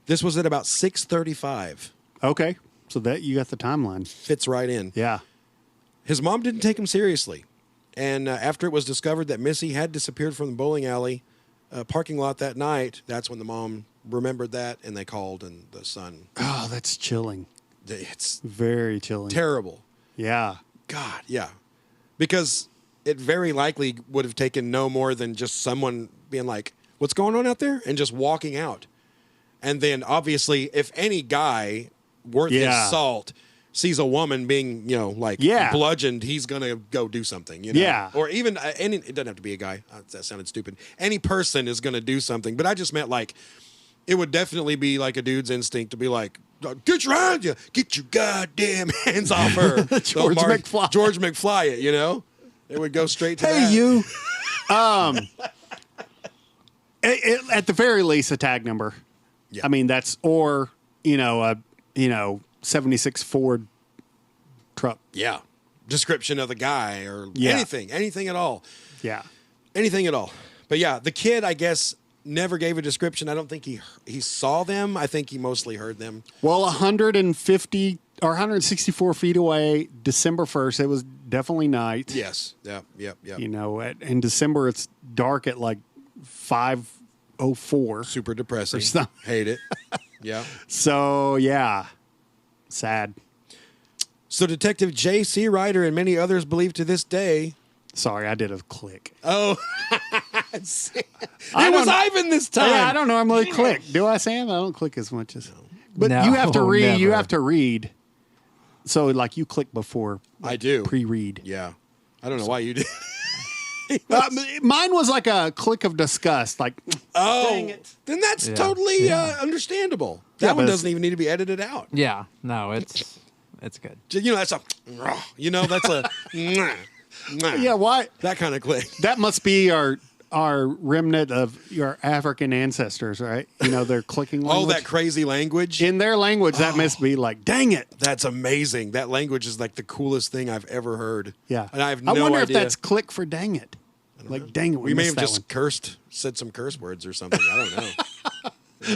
This was at about 6:35. Okay. So that you got the timeline. Fits right in. Yeah. His mom didn't take him seriously. And after it was discovered that Missy had disappeared from the bowling alley parking lot that night, that's when the mom remembered that, and they called, and the son... Oh, that's chilling. It's Very chilling. terrible. Yeah. God, yeah. Because it very likely would have taken no more than just someone being like, what's going on out there? And just walking out. And then obviously, if any guy worth his salt sees a woman being, bludgeoned, he's going to go do something, Yeah. Or even, it doesn't have to be a guy. That sounded stupid. Any person is going to do something. But I just meant like, it would definitely be like a dude's instinct to be like, get your goddamn hands off her. George McFly it, It would go straight to that. Hey, you. At the very least, a tag number. Yeah. I mean, that's, or, a 76 Ford truck. Yeah. Description of the guy or anything at all. Yeah. Anything at all. But yeah, the kid, I guess, never gave a description. I don't think he saw them. I think he mostly heard them. Well, 150 or 164 feet away, December 1st, it was definitely night. Yes. Yep. In December, it's dark at like 5:04. Super depressing. Hate it. Yeah. So, yeah. Sad. So Detective J.C. Ryder and many others believe to this day. Sorry, I did a click. Oh. It was Ivan this time. Yeah, I don't normally click. Do I, Sam? I don't click as much as. But you have to read. Never. You have to read. So, like, you click before. I do. Pre-read. Yeah. I don't know why you did. Mine was like a click of disgust. Like, dang it. Then that's totally understandable. That one doesn't even need to be edited out. Yeah. No, it's good. That's a. That's a. Yeah, why? That kind of click. That must be our remnant of your African ancestors, right? Their clicking language. Oh, that crazy language. In their language, that must be like, dang it. That's amazing. That language is like the coolest thing I've ever heard. Yeah. And I have no idea. I wonder if that's click for dang it. Like, dang it. We may have just said some curse words or something. I don't know.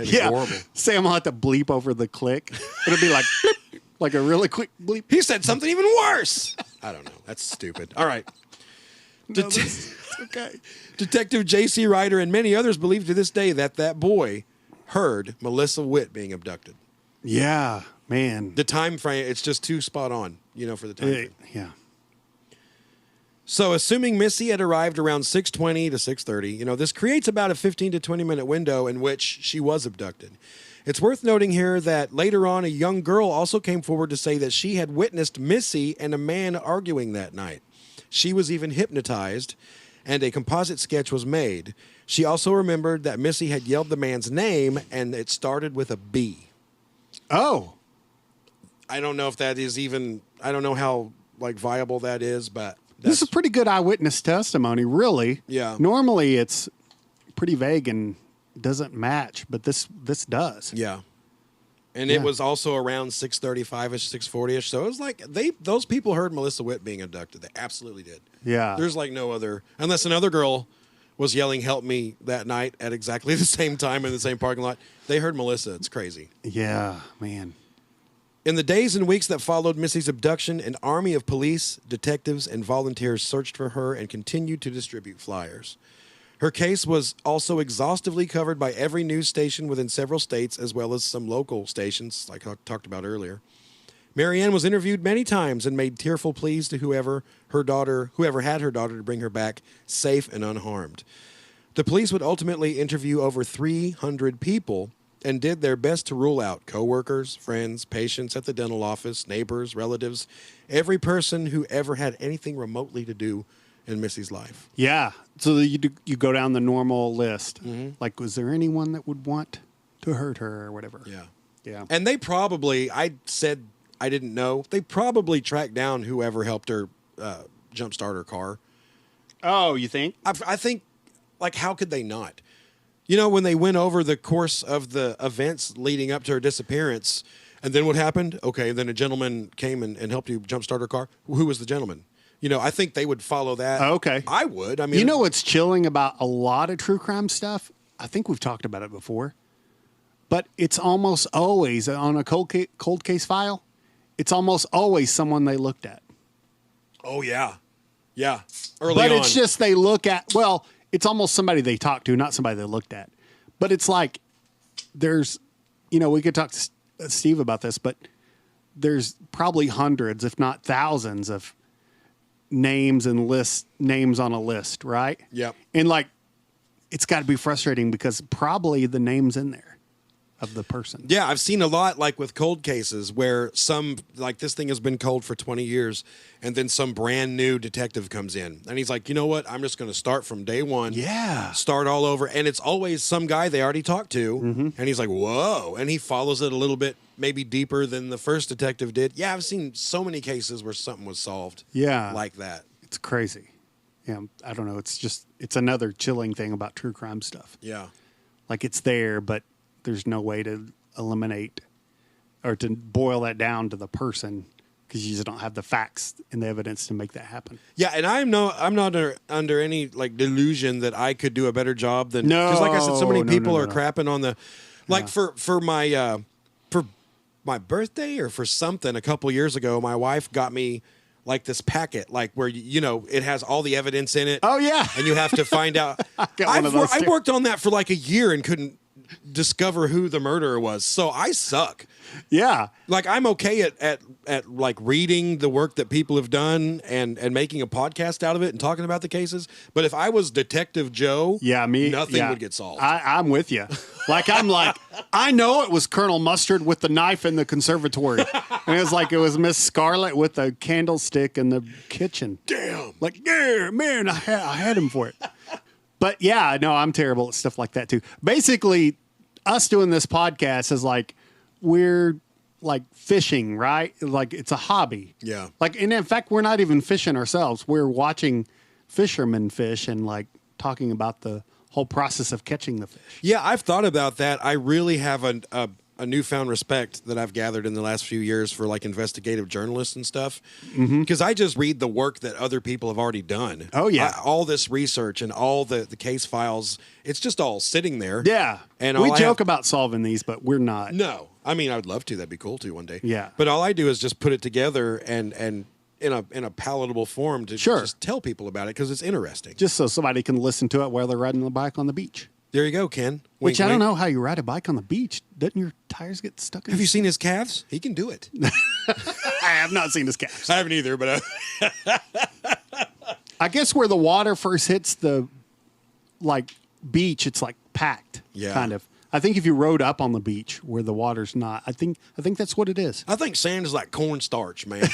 Yeah. Horrible. Sam will have to bleep over the click. It'll be like, bleep, like a really quick bleep. He said something even worse. I don't know. That's stupid. All right. Okay. Detective J.C. Ryder and many others believe to this day that boy heard Melissa Witt being abducted. Yeah, man. The time frame, it's just too spot on, for the time frame. Yeah. So assuming Missy had arrived around 6:20 to 6:30, this creates about a 15 to 20-minute window in which she was abducted. It's worth noting here that later on, a young girl also came forward to say that she had witnessed Missy and a man arguing that night. She was even hypnotized, and a composite sketch was made. She also remembered that Missy had yelled the man's name, and it started with a B. Oh. I don't know if that is even, I don't know how viable that is, but this is a pretty good eyewitness testimony, really. Yeah. Normally it's pretty vague and doesn't match, but this does. Yeah. And it was also around 6:35-ish, 6:40-ish. So it was like those people heard Melissa Witt being abducted. They absolutely did. Yeah. There's no other, unless another girl was yelling, "Help me," that night at exactly the same time in the same parking lot. They heard Melissa. It's crazy. Yeah, man. In the days and weeks that followed Missy's abduction, an army of police, detectives, and volunteers searched for her and continued to distribute flyers. Her case was also exhaustively covered by every news station within several states, as well as some local stations, like I talked about earlier. Marianne was interviewed many times and made tearful pleas to whoever had her daughter to bring her back safe and unharmed. The police would ultimately interview over 300 people and did their best to rule out coworkers, friends, patients at the dental office, neighbors, relatives, every person who ever had anything remotely to do in Missy's life. Yeah. So you go down the normal list. Mm-hmm. Like, was there anyone that would want to hurt her or whatever? Yeah. Yeah. And they probably, I said I didn't know, they probably tracked down whoever helped her jumpstart her car. Oh, you think? I think, how could they not? When they went over the course of the events leading up to her disappearance, and then what happened? Okay, then a gentleman came and helped you jumpstart her car. Who was the gentleman? I think they would follow that. Okay. I would. I mean, what's chilling about a lot of true crime stuff? I think we've talked about it before, but it's almost always on a cold case file. It's almost always someone they looked at. Oh, yeah. Yeah. Early but on. It's just they look at, it's almost somebody they talked to, not somebody they looked at. But it's like there's, we could talk to Steve about this, but there's probably hundreds, if not thousands of names on a list, right? Yep. And it's got to be frustrating because probably the name's in there. of the person. Yeah, I've seen a lot, like with cold cases, where some, like this thing has been cold for 20 years, and then some brand new detective comes in, and he's like, you know what? I'm just going to start from day one. Yeah. Start all over. And it's always some guy they already talked to, and he's like, whoa. And he follows it a little bit, maybe deeper than the first detective did. Yeah, I've seen so many cases where something was solved like that. It's crazy. Yeah, I don't know. It's another chilling thing about true crime stuff. Yeah. Like it's there, but there's no way to eliminate or to boil that down to the person because you just don't have the facts and the evidence to make that happen. Yeah, and I'm not under any like delusion that I could do a better job than No, because like I said, so many people no. are crapping on the like for my birthday or for something a couple years ago, my wife got me like this packet, like where you know it has all the evidence in it. Oh yeah, and you have to find out. I worked on that for like a year and couldn't discover who the murderer was. So I suck. Yeah. Like I'm okay at like reading the work that people have done and making a podcast out of it and talking about the cases. But if I was Detective Joe, nothing would get solved. I'm with you. I'm like, I know it was Colonel Mustard with the knife in the conservatory. And it was Miss Scarlet with the candlestick in the kitchen. Damn. Like, yeah, man, I had him for it. But yeah, no, I'm terrible at stuff like that too. Basically, us doing this podcast is like we're like fishing, right? Like it's a hobby. Yeah. Like, and in fact, we're not even fishing ourselves. We're watching fishermen fish and like talking about the whole process of catching the fish. Yeah, I've thought about that. I really have a newfound respect that I've gathered in the last few years for like investigative journalists and stuff. Because I just read the work that other people have already done. Oh, yeah. All this research and all the case files, it's just all sitting there. Yeah. And we joke about solving these, but we're not. No. I mean, I would love to. That'd be cool to one day. Yeah. But all I do is just put it together and in a palatable form to just tell people about it because it's interesting. Just so somebody can listen to it while they're riding the bike on the beach. There you go, Ken. Which I don't know how you ride a bike on the beach. Doesn't your tires get stuck in? Have you seen his calves? He can do it. I have not seen his calves. I haven't either, but I guess where the water first hits the like beach, it's like packed. Yeah. Kind of. I think if you rode up on the beach where the water's not, I think that's what it is. I think sand is like cornstarch, man.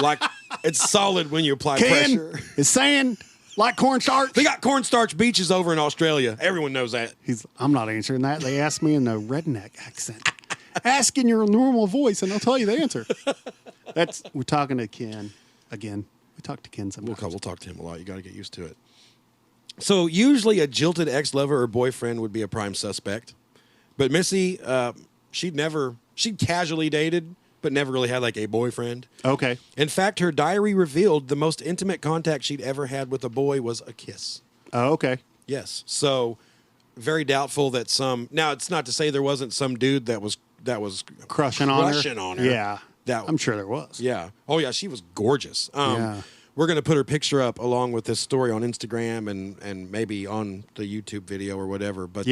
Like it's solid when you apply pressure. Is sand like cornstarch? They got cornstarch beaches over in Australia. Everyone knows that. I'm not answering that. They asked me in a redneck accent. Ask in your normal voice, and I'll tell you the answer. We're talking to Ken again. We talk to Ken sometimes. We'll talk to him a lot. You got to get used to it. So usually a jilted ex-lover or boyfriend would be a prime suspect. But Missy, she'd casually dated, but never really had like a boyfriend. Okay. In fact, her diary revealed the most intimate contact she'd ever had with a boy was a kiss. Oh, okay. Yes. So very doubtful that now it's not to say there wasn't some dude that was crushing on her. Yeah. I'm sure there was. Yeah. Oh yeah, she was gorgeous. Yeah. We're going to put her picture up along with this story on Instagram and maybe on the YouTube video or whatever. But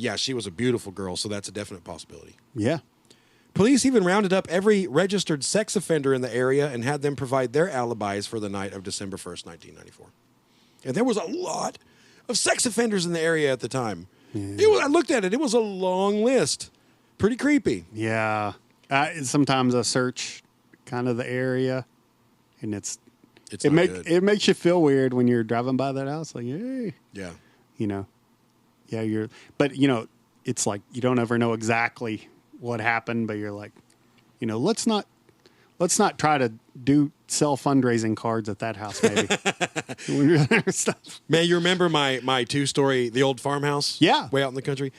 yeah, she was a beautiful girl, so that's a definite possibility. Yeah. Police even rounded up every registered sex offender in the area and had them provide their alibis for the night of December 1st, 1994. And there was a lot of sex offenders in the area at the time. Yeah. I looked at it. It was a long list. Pretty creepy. Yeah. Sometimes I search kind of the area, and it makes you feel weird when you're driving by that house. Like, hey. Yeah. You know. Yeah, but it's like you don't ever know exactly what happened, but you're like, let's not try to sell fundraising cards at that house, maybe. Man, you remember my two-story, the old farmhouse? Yeah. Way out in the country?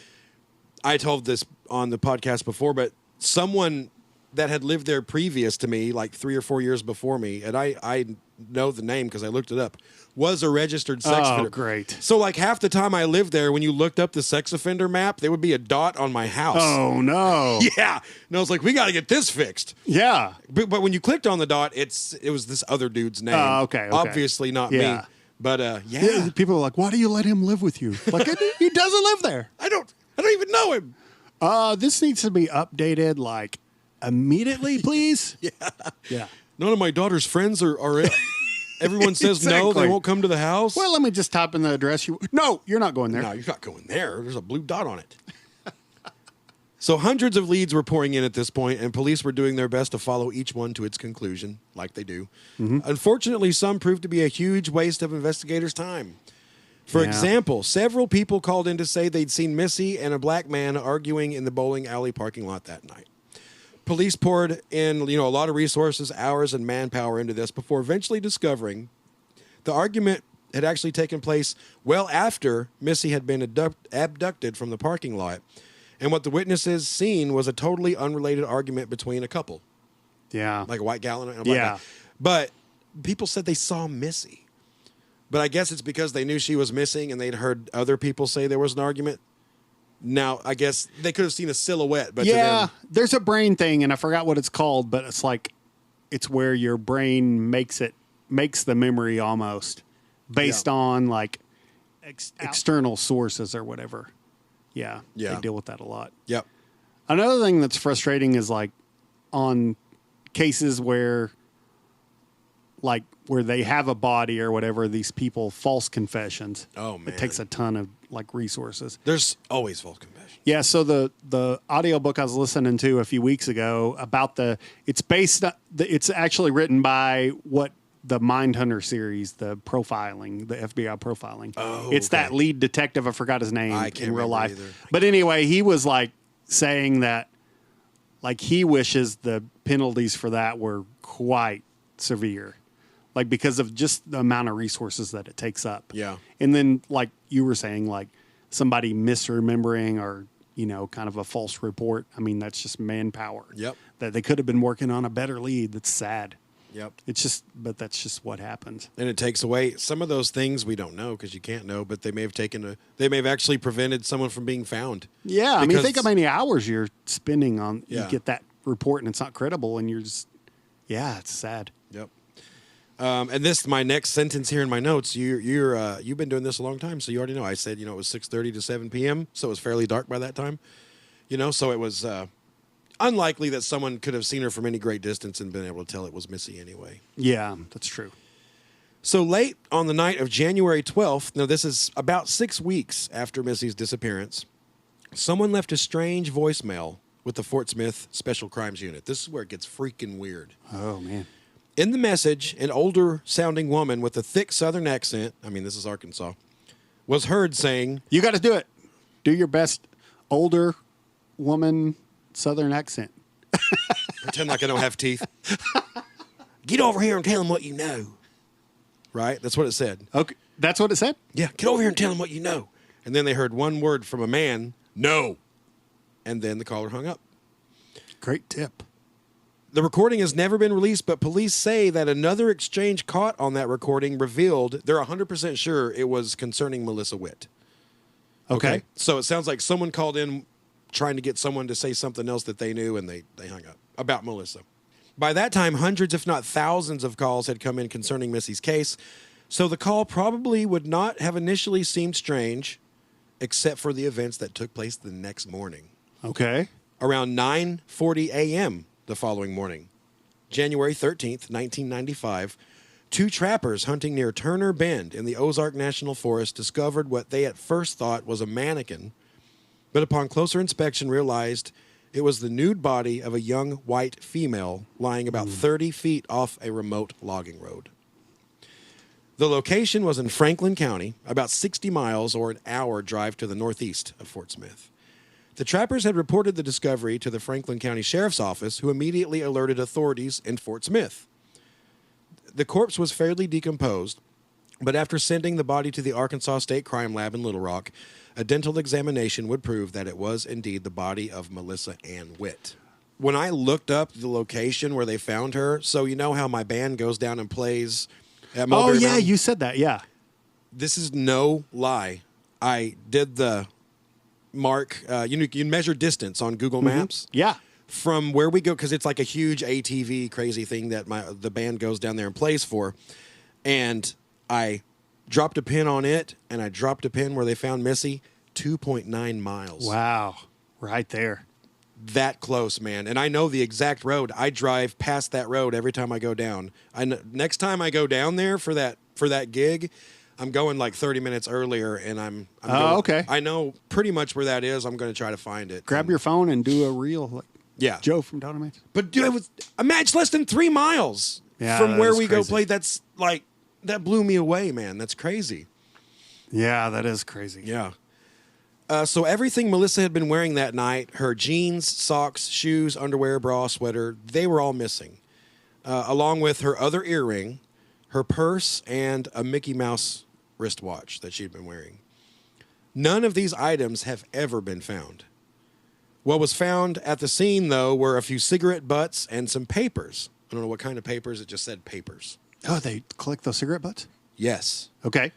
I told this on the podcast before, but someone that had lived there previous to me, like 3 or 4 years before me, and I know the name because I looked it up, was a registered sex offender. Oh, great. So like half the time I lived there, when you looked up the sex offender map, there would be a dot on my house. Oh, no. Yeah. And I was like, we got to get this fixed. Yeah. But when you clicked on the dot, it was this other dude's name. Oh, okay. Obviously not me. But yeah. People are like, why do you let him live with you? Like, he doesn't live there. I don't even know him. This needs to be updated like immediately, please. Yeah. None of my daughter's friends are everyone says no, they won't come to the house. Well, let me just type in the address. No, you're not going there. No, you're not going there. There's a blue dot on it. So hundreds of leads were pouring in at this point, and police were doing their best to follow each one to its conclusion, like they do. Unfortunately, some proved to be a huge waste of investigators' time. For example, several people called in to say they'd seen Missy and a black man arguing in the bowling alley parking lot that night. Police poured in, a lot of resources, hours, and manpower into this before eventually discovering the argument had actually taken place well after Missy had been abducted from the parking lot. And what the witnesses seen was a totally unrelated argument between a couple. Yeah. Like a white gal and a black guy. But people said they saw Missy. But I guess it's because they knew she was missing and they'd heard other people say there was an argument. Now, I guess they could have seen a silhouette. But there's a brain thing, and I forgot what it's called, but it's like it's where your brain makes the memory almost based on like external sources or whatever. Yeah, they deal with that a lot. Yep. Another thing that's frustrating is like on cases where they have a body or whatever, these people false confessions. Oh man, it takes a ton of like resources. There's always false confessions. Yeah. So the audiobook I was listening to a few weeks ago about it's actually written by what the Mindhunter series, the profiling, the FBI profiling. Oh, it's that lead detective. I forgot his name in real life. Either. But anyway, he was like saying that like he wishes the penalties for that were quite severe. Like because of just the amount of resources that it takes up. Yeah. And then like you were saying, like somebody misremembering or, kind of a false report. I mean, that's just manpower. Yep. That they could have been working on a better lead. That's sad. Yep. But that's just what happens. And it takes away some of those things we don't know because you can't know, but they may have actually prevented someone from being found. Yeah. I mean, think how many hours you're spending on, you get that report and it's not credible and you're just, it's sad. Yep. And my next sentence here in my notes, you've been doing this a long time, so you already know. I said, it was 6:30 to 7 p.m., so it was fairly dark by that time. So it was unlikely that someone could have seen her from any great distance and been able to tell it was Missy anyway. Yeah, that's true. So late on the night of January 12th, now this is about 6 weeks after Missy's disappearance, someone left a strange voicemail with the Fort Smith Special Crimes Unit. This is where it gets freaking weird. Oh, man. In the message, an older-sounding woman with a thick Southern accent, this is Arkansas, was heard saying, "You got to do it. Do your best older woman Southern accent. Pretend like I don't have teeth. Get over here and tell them what you know." Right? That's what it said. Okay. That's what it said? Yeah. Get over here and tell them what you know. And then they heard one word from a man, "No." And then the caller hung up. Great tip. The recording has never been released, but police say that another exchange caught on that recording revealed they're 100% sure it was concerning Melissa Witt. Okay. So it sounds like someone called in trying to get someone to say something else that they knew, and they hung up about Melissa. By that time, hundreds, if not thousands, of calls had come in concerning Missy's case, so the call probably would not have initially seemed strange, except for the events that took place the next morning. Okay. Around 9:40 a.m., the following morning, January 13th, 1995, two trappers hunting near Turner Bend in the Ozark National Forest discovered what they at first thought was a mannequin, but upon closer inspection realized it was the nude body of a young white female lying about 30 feet off a remote logging road. The location was in Franklin County, about 60 miles or an hour drive to the northeast of Fort Smith. The trappers had reported the discovery to the Franklin County Sheriff's Office, who immediately alerted authorities in Fort Smith. The corpse was fairly decomposed, but after sending the body to the Arkansas State Crime Lab in Little Rock, a dental examination would prove that it was indeed the body of Melissa Ann Witt. When I looked up the location where they found her, so you know how my band goes down and plays at Mulberry Mountain? You said that, yeah. This is no lie. I did the mark, you measure distance on Google Maps. Yeah. From where we go, because it's like a huge ATV crazy thing that the band goes down there and plays for. And I dropped a pin on it, and I dropped a pin where they found Missy, 2.9 miles. Wow. Right there. That close, man. And I know the exact road. I drive past that road every time I go down. Next time I go down there for that gig, I'm going like 30 minutes earlier, and I'm okay. I know pretty much where that is. I'm going to try to find it. Grab your phone and do a reel like Yeah. Joe from Donut Mansion. But dude, it was a match less than 3 miles Yeah, from that where is we go crazy. play. That's like, that blew me away, man. That's crazy. Yeah, that is crazy. Yeah. So everything Melissa had been wearing that night, her jeans, socks, shoes, underwear, bra, sweater, they were all missing. Along with her other earring, her purse, and a Mickey Mouse wristwatch that she'd been wearing. None of these items have ever been found. What was found at the scene, though, were a few cigarette butts and some papers. I don't know what kind of papers. It just said papers. Oh, they collect those cigarette butts? Yes. Okay.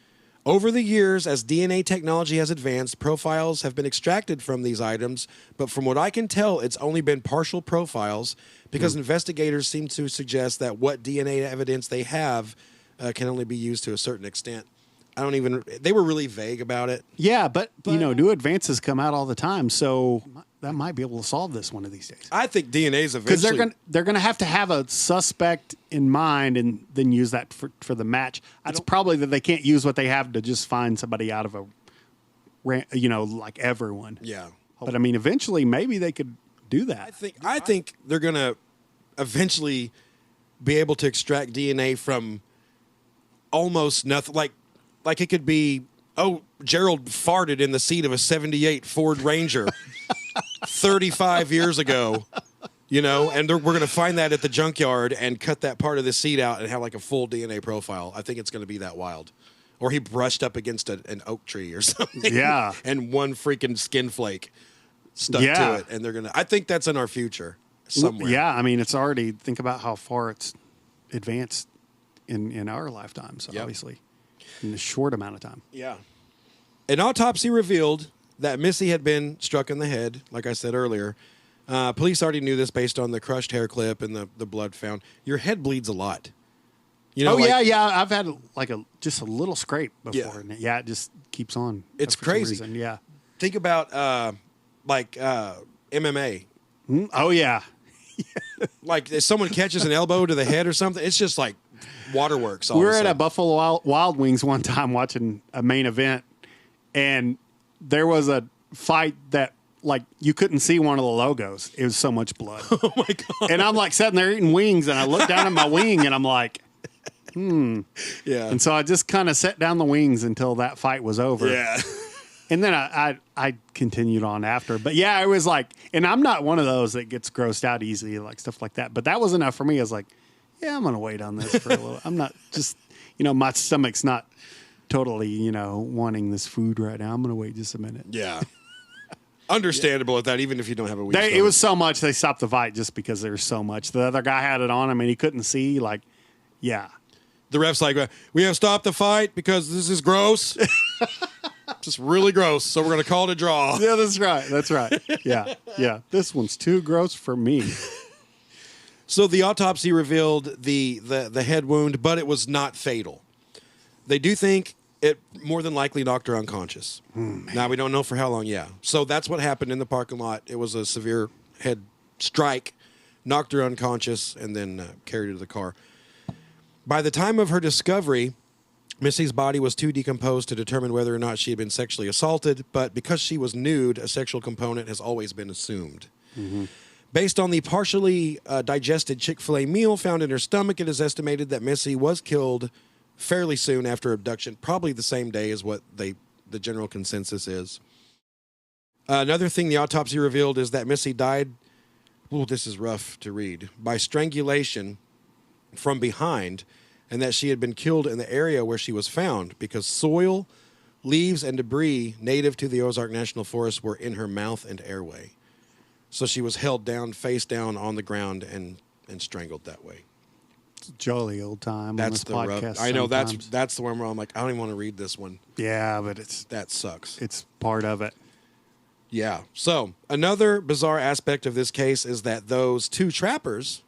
Over the years, as DNA technology has advanced, profiles have been extracted from these items, but from what I can tell, it's only been partial profiles because investigators seem to suggest that what DNA evidence they have can only be used to a certain extent. They were really vague about it. Yeah, but new advances come out all the time, so that might be able to solve this one of these days. I think DNA's Because eventually... they're gonna have to have a suspect in mind and then use that for the match. It's probably that they can't use what they have to just find somebody out of like everyone. Yeah. But I mean, eventually, maybe they could do that. I think they're going to eventually be able to extract DNA from almost nothing. Like it could be, Gerald farted in the seat of a 78 Ford Ranger 35 years ago, and we're going to find that at the junkyard and cut that part of the seat out and have like a full DNA profile. I think it's going to be that wild. Or he brushed up against an oak tree or something. Yeah. And one freaking skin flake stuck to it. And they're going to, I think that's in our future somewhere. Yeah, I mean, it's already, think about how far it's advanced in our lifetimes, obviously, in a short amount of time. Yeah. An autopsy revealed that Missy had been struck in the head, like I said earlier. Police already knew this based on the crushed hair clip and the blood found. Your head bleeds a lot. Yeah. I've had just a little scrape before. Yeah. And it just keeps on. It's for some crazy. reason. Yeah. Think about MMA. Oh, yeah. Like if someone catches an elbow to the head or something, it's just like waterworks. We were at a Buffalo Wild Wings one time watching a main event, and there was a fight that you couldn't see one of the logos. It was so much blood. Oh my God. And I'm sitting there eating wings, and I look down at my wing, and I'm like, Yeah. And so I just kind of set down the wings until that fight was over. Yeah. And then I continued on after. But yeah, it was and I'm not one of those that gets grossed out easy, stuff like that. But that was enough for me. I was like, yeah, I'm going to wait on this for a little. I'm not just, my stomach's not totally, wanting this food right now. I'm going to wait just a minute. Yeah. Understandable at that, even if you don't have a weak It stomach. was so much, they stopped the fight just because there was so much. The other guy had it on him and he couldn't see. Yeah. The ref's like, we have stopped the fight because this is gross. Just really gross. So we're going to call it a draw. Yeah, that's right. That's right. Yeah. Yeah. This one's too gross for me. So the autopsy revealed the head wound, but it was not fatal. They do think it more than likely knocked her unconscious. Now, we don't know for how long, So that's what happened in the parking lot. It was a severe head strike, knocked her unconscious, and then carried her to the car. By the time of her discovery, Missy's body was too decomposed to determine whether or not she had been sexually assaulted, but because she was nude, a sexual component has always been assumed. Mm-hmm. Based on the partially digested Chick-fil-A meal found in her stomach, it is estimated that Missy was killed fairly soon after abduction, probably the same day as what the general consensus is. Another thing the autopsy revealed is that Missy died, this is rough to read, by strangulation from behind, and that she had been killed in the area where she was found because soil, leaves, and debris native to the Ozark National Forest were in her mouth and airway. So she was held down, face down on the ground and strangled that way. It's a jolly old time That's on this the podcast. rough. I know sometimes. that's the one where I'm like, I don't even want to read this one. Yeah, but That sucks. it's part of it. Yeah. So another bizarre aspect of this case is that those two trappers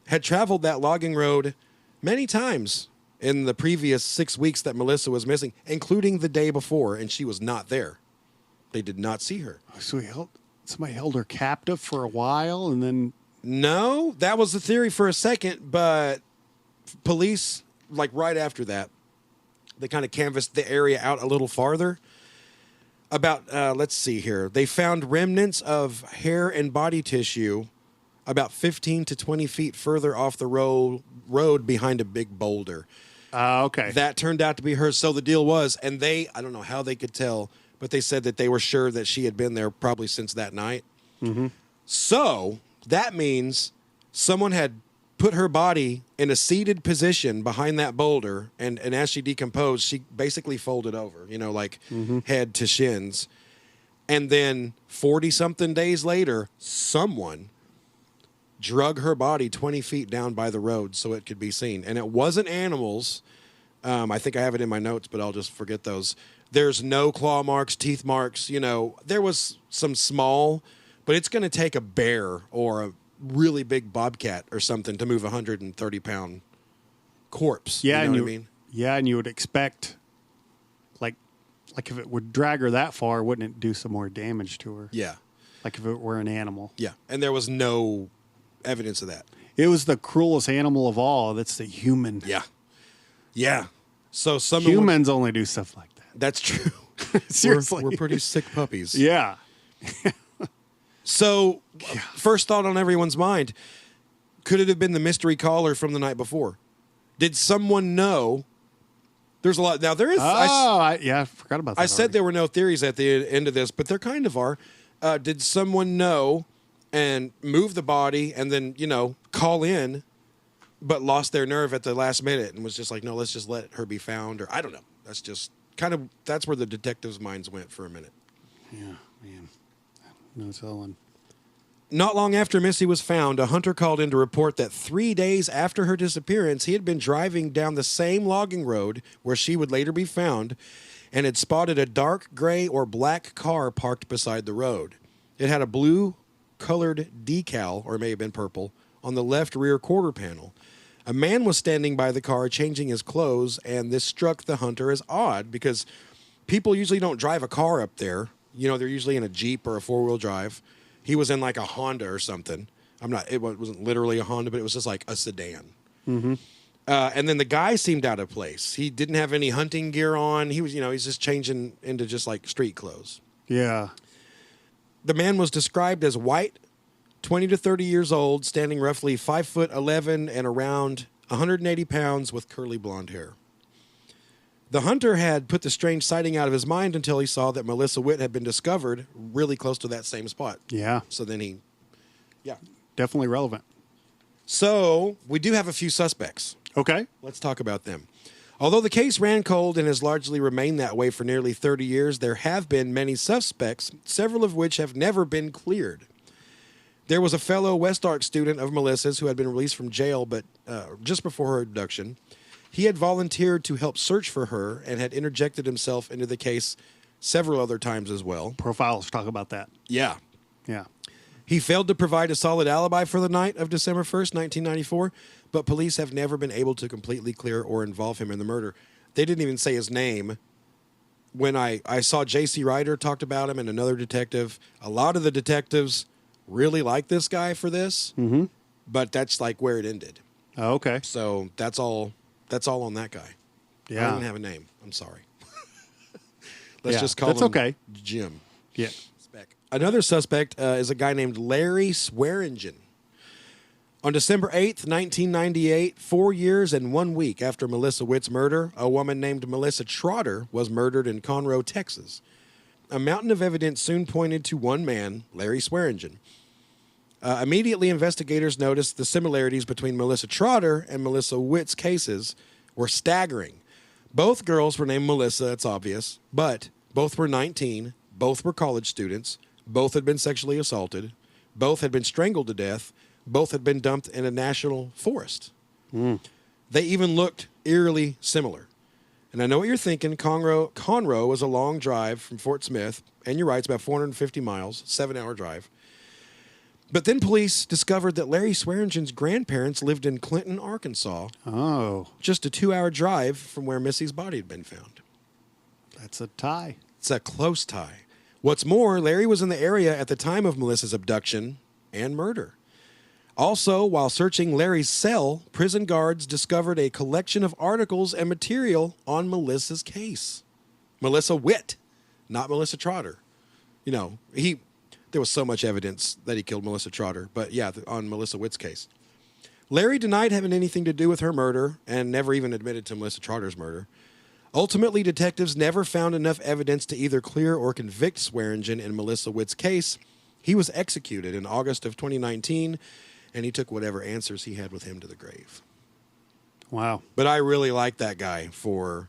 had traveled that logging road many times in the previous 6 weeks that Melissa was missing, including the day before, and she was not there. They did not see her. So somebody held her captive for a while, and then No, that was the theory for a second, but police, right after that, They kind of canvassed the area out a little farther. About, let's see here. They found remnants of hair and body tissue about 15 to 20 feet further off the road behind a big boulder. Okay. That turned out to be hers. So the deal was, and I don't know how they could tell, but they said that they were sure that she had been there probably since that night. Mm-hmm. So that means someone had put her body in a seated position behind that boulder, and as she decomposed, she basically folded over, like head to shins. And then 40-something days later, someone drug her body 20 feet down by the road so it could be seen. And it wasn't animals. I think I have it in my notes, but I'll just forget those. There's no claw marks, teeth marks. There was some small, but it's going to take a bear or a really big bobcat or something to move a 130-pound corpse. Yeah, you know what I mean? Yeah, and you would expect, like if it would drag her that far, wouldn't it do some more damage to her? Yeah. Like if it were an animal. Yeah, and there was no evidence of that. It was the cruelest animal of all. That's the human. Yeah. Yeah. So some humans only do stuff like that. That's true. Seriously. We're pretty sick puppies. Yeah. So, first thought on everyone's mind, could it have been the mystery caller from the night before? Did someone know? There's a lot. Now, there is... I forgot about that. I said there were no theories at the end of this, but there kind of are. Did someone know and move the body and then, call in, but lost their nerve at the last minute and was just like, no, let's just let her be found? Or I don't know. That's just that's where the detectives' minds went for a minute. Yeah, man. No telling. Not long after Missy was found, a hunter called in to report that 3 days after her disappearance, he had been driving down the same logging road where she would later be found and had spotted a dark gray or black car parked beside the road. It had a blue-colored decal, or it may have been purple, on the left rear quarter panel. A man was standing by the car changing his clothes, and this struck the hunter as odd because people usually don't drive a car up there. They're usually in a Jeep or a four-wheel drive. He was in like a Honda or something. It wasn't literally a Honda, but it was just like a sedan. Mm-hmm. And then the guy seemed out of place. He didn't have any hunting gear on. He was, he's just changing into just like street clothes. Yeah. The man was described as white, 20 to 30 years old, standing roughly 5'11" and around 180 pounds with curly blonde hair. The hunter had put the strange sighting out of his mind until he saw that Melissa Witt had been discovered really close to that same spot. Yeah. So then Definitely relevant. So we do have a few suspects. Okay. Let's talk about them. Although the case ran cold and has largely remained that way for nearly 30 years, there have been many suspects, several of which have never been cleared. There was a fellow Ozark student of Melissa's who had been released from jail but just before her abduction. He had volunteered to help search for her and had interjected himself into the case several other times as well. Profiles talk about that. Yeah. Yeah. He failed to provide a solid alibi for the night of December 1st, 1994, but police have never been able to completely clear or involve him in the murder. They didn't even say his name. When I saw J.C. Ryder talked about him and another detective, a lot of the detectives really like this guy for this, but that's like where it ended. Oh, okay. So that's all on that guy. Yeah. I didn't have a name. I'm sorry. Let's just call that's him okay. Jim. Yeah. Another suspect is a guy named Larry Swearingen. On December 8th, 1998, 4 years and 1 week after Melissa Witt's murder, a woman named Melissa Trotter was murdered in Conroe, Texas. A mountain of evidence soon pointed to one man, Larry Swearingen. Immediately, investigators noticed the similarities between Melissa Trotter and Melissa Witt's cases were staggering. Both girls were named Melissa, it's obvious, but both were 19, both were college students, both had been sexually assaulted, both had been strangled to death, both had been dumped in a national forest. They even looked eerily similar. And I know what you're thinking. Conroe was a long drive from Fort Smith, and you're right, it's about 450 miles, 7-hour drive. But then police discovered that Larry Swearingen's grandparents lived in Clinton, Arkansas. Oh. Just a 2-hour drive from where Missy's body had been found. That's a tie. It's a close tie. What's more, Larry was in the area at the time of Melissa's abduction and murder. Also, while searching Larry's cell, prison guards discovered a collection of articles and material on Melissa's case. Melissa Witt, not Melissa Trotter. You know, there was so much evidence that he killed Melissa Trotter, but yeah, on Melissa Witt's case. Larry denied having anything to do with her murder and never even admitted to Melissa Trotter's murder. Ultimately, detectives never found enough evidence to either clear or convict Swearingen in Melissa Witt's case. He was executed in August of 2019, and he took whatever answers he had with him to the grave. Wow. But I really like that guy for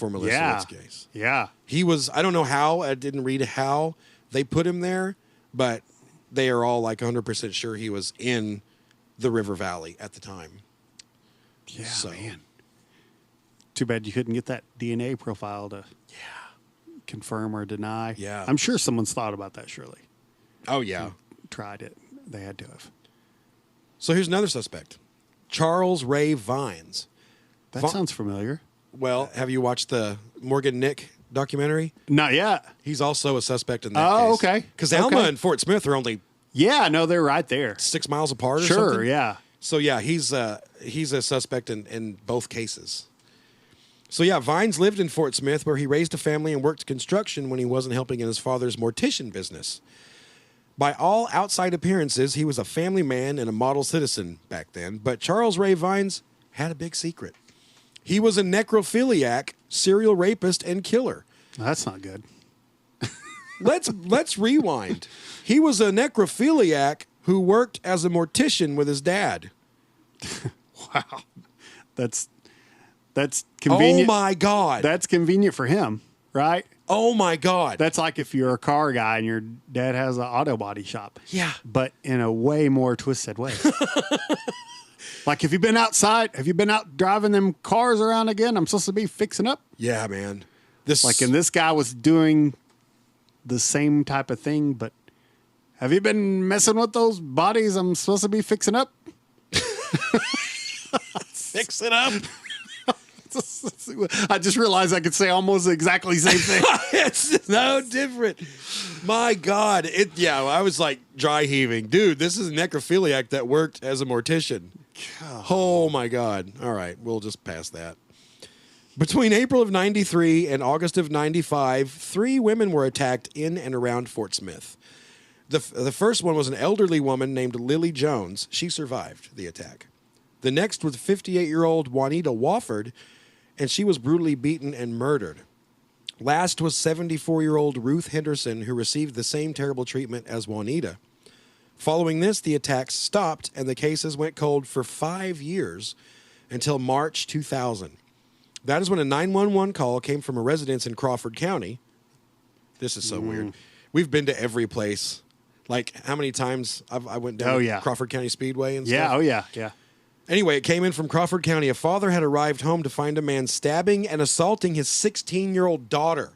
Melissa Witt's case. Yeah. He was, I don't know how, I didn't read how they put him there, but they are all like 100% sure he was in the River Valley at the time. Yeah, So- man. Too bad you couldn't get that DNA profile to confirm or deny. Yeah. I'm sure someone's thought about that, surely. Oh, yeah. Tried it. They had to have. So here's another suspect, Charles Ray Vines. That sounds familiar. Well, have you watched the Morgan Nick documentary? Not yet. He's also a suspect in that case. Oh, okay. Because Alma Okay. and Fort Smith are only Yeah, no, they're right there. 6 miles apart or Sure, something. yeah. So, yeah, he's a suspect in both cases. So, yeah, Vines lived in Fort Smith where he raised a family and worked construction when he wasn't helping in his father's mortician business. By all outside appearances, he was a family man and a model citizen back then. But Charles Ray Vines had a big secret. He was a necrophiliac, serial rapist, and killer. That's not good. Let's rewind. He was a necrophiliac who worked as a mortician with his dad. Wow. That's convenient. Oh my God. That's convenient for him, right? Oh my God. That's like if you're a car guy and your dad has an auto body shop. Yeah. But in a way more twisted way. Like, have you been outside? Have you been out driving them cars around again? I'm supposed to be fixing up. Yeah, man. And this guy was doing the same type of thing, but have you been messing with those bodies I'm supposed to be fixing up? Fix it up. I just realized I could say almost exactly the same thing. It's no different. My God. I was like dry heaving. Dude, this is a necrophiliac that worked as a mortician. Oh my God. All right, we'll just pass that. Between April of 93 and August of 95, 3 women were attacked in and around Fort Smith. The first one was an elderly woman named Lily Jones. She survived the attack. The next was 58-year-old Juanita Wofford, and she was brutally beaten and murdered. Last was 74-year-old Ruth Henderson, who received the same terrible treatment as Juanita. Following this, the attacks stopped, and the cases went cold for 5 years until March 2000. That is when a 911 call came from a residence in Crawford County. This is so weird. We've been to every place. Like, how many times I went down to Crawford County Speedway and stuff? Yeah, oh yeah. Anyway, it came in from Crawford County. A father had arrived home to find a man stabbing and assaulting his 16-year-old daughter.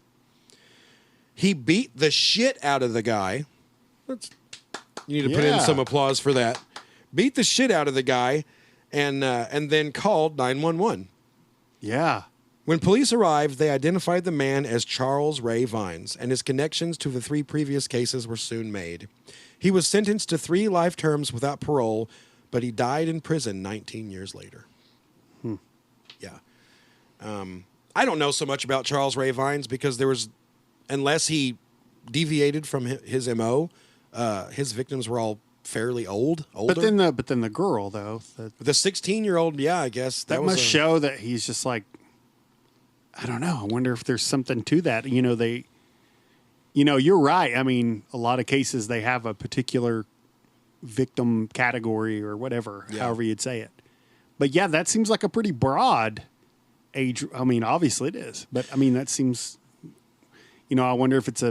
He beat the shit out of the guy. You need to put in some applause for that. Beat the shit out of the guy and then called 911. Yeah. When police arrived, they identified the man as Charles Ray Vines, and his connections to the 3 previous cases were soon made. He was sentenced to 3 life terms without parole, but he died in prison 19 years later. Yeah. I don't know so much about Charles Ray Vines because unless he deviated from his MO, his victims were all fairly older. But then the girl though, The 16-year-old, yeah, I guess that must show that he's just like, I don't know. I wonder if there's something to that. You're right. I mean, a lot of cases they have a particular victim category or whatever, however you'd say it. But yeah, that seems like a pretty broad age. I mean, obviously it is, but I mean, that seems, I wonder if it's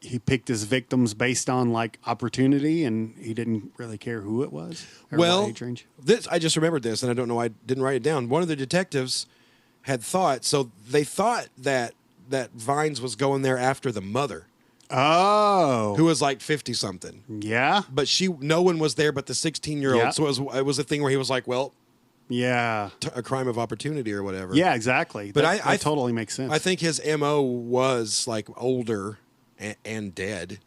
he picked his victims based on like opportunity and he didn't really care who it was. Or what age range. I just remembered this and I don't know why I didn't write it down. One of the detectives had thought, so they thought that Vines was going there after the mother. Oh. Who was like 50-something. Yeah. But no one was there but the 16-year-old. Yeah. So it was a thing where he was like, well, yeah, a crime of opportunity or whatever. Yeah, exactly. But that totally makes sense. I think his MO was like older and dead.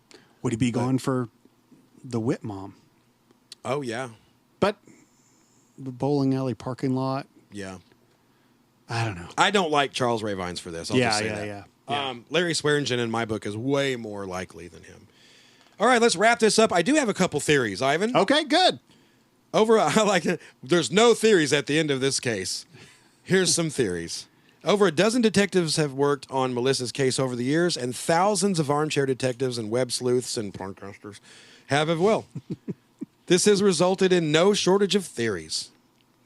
Would he be going for the Witt mom? Oh, yeah. But the bowling alley parking lot, Yeah. I don't know. I don't like Charles Ray Vines for this. I'll just say that. Yeah. Larry Swearingen in my book is way more likely than him. All right, let's wrap this up. I do have a couple theories, Ivan. Okay, good. I like it. There's no theories at the end of this case. Here's some theories. Over a dozen detectives have worked on Melissa's case over the years, and thousands of armchair detectives and web sleuths and podcasters have as well. This has resulted in no shortage of theories.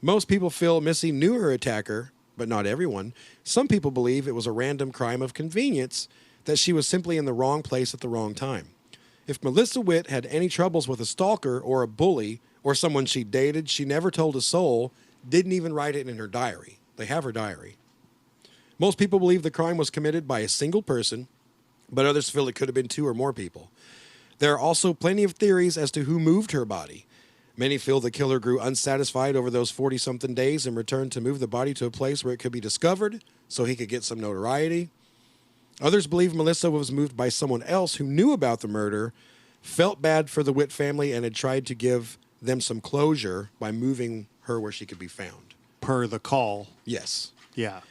Most people feel Missy knew her attacker, but not everyone. Some people believe it was a random crime of convenience, that she was simply in the wrong place at the wrong time. If Melissa Witt had any troubles with a stalker or a bully or someone she dated, she never told a soul, didn't even write it in her diary. They have her diary. Most people believe the crime was committed by a single person, but others feel it could have been two or more people. There are also plenty of theories as to who moved her body. Many feel the killer grew unsatisfied over those 40-something days and returned to move the body to a place where it could be discovered so he could get some notoriety. Others believe Melissa was moved by someone else who knew about the murder, felt bad for the Witt family, and had tried to give them some closure by moving her where she could be found. Per the call. Yes. Yeah.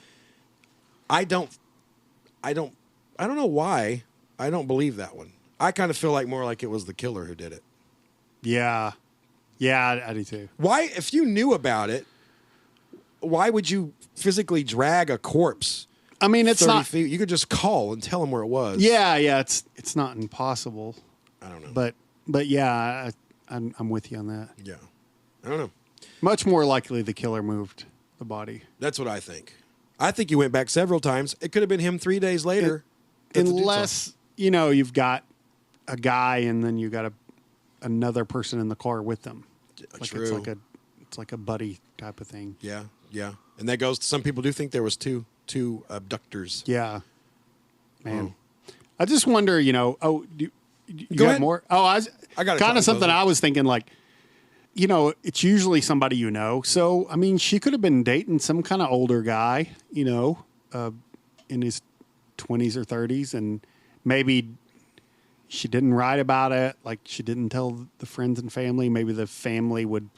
I don't know why I don't believe that one. I kind of feel like more like it was the killer who did it. Yeah. Yeah, I do too. Why, if you knew about it, why would you physically drag a corpse? I mean, it's 30 not. feet? You could just call and tell them where it was. Yeah. It's not impossible. I don't know. But yeah, I'm with you on that. Yeah. I don't know. Much more likely the killer moved the body. That's what I think. I think he went back several times. It could have been him 3 days later. Unless, you've got a guy and then you got another person in the car with them. Like True. It's like a buddy type of thing. Yeah, yeah. And that goes, some people do think there was two abductors. Yeah. Man. I just wonder, you Go got ahead. more? Oh, I got a kind of something couple. I was thinking like, it's usually somebody you know. So, I mean, she could have been dating some kind of older guy, in his 20s or 30s, and maybe she didn't write about it. Like, she didn't tell the friends and family. Maybe the family would,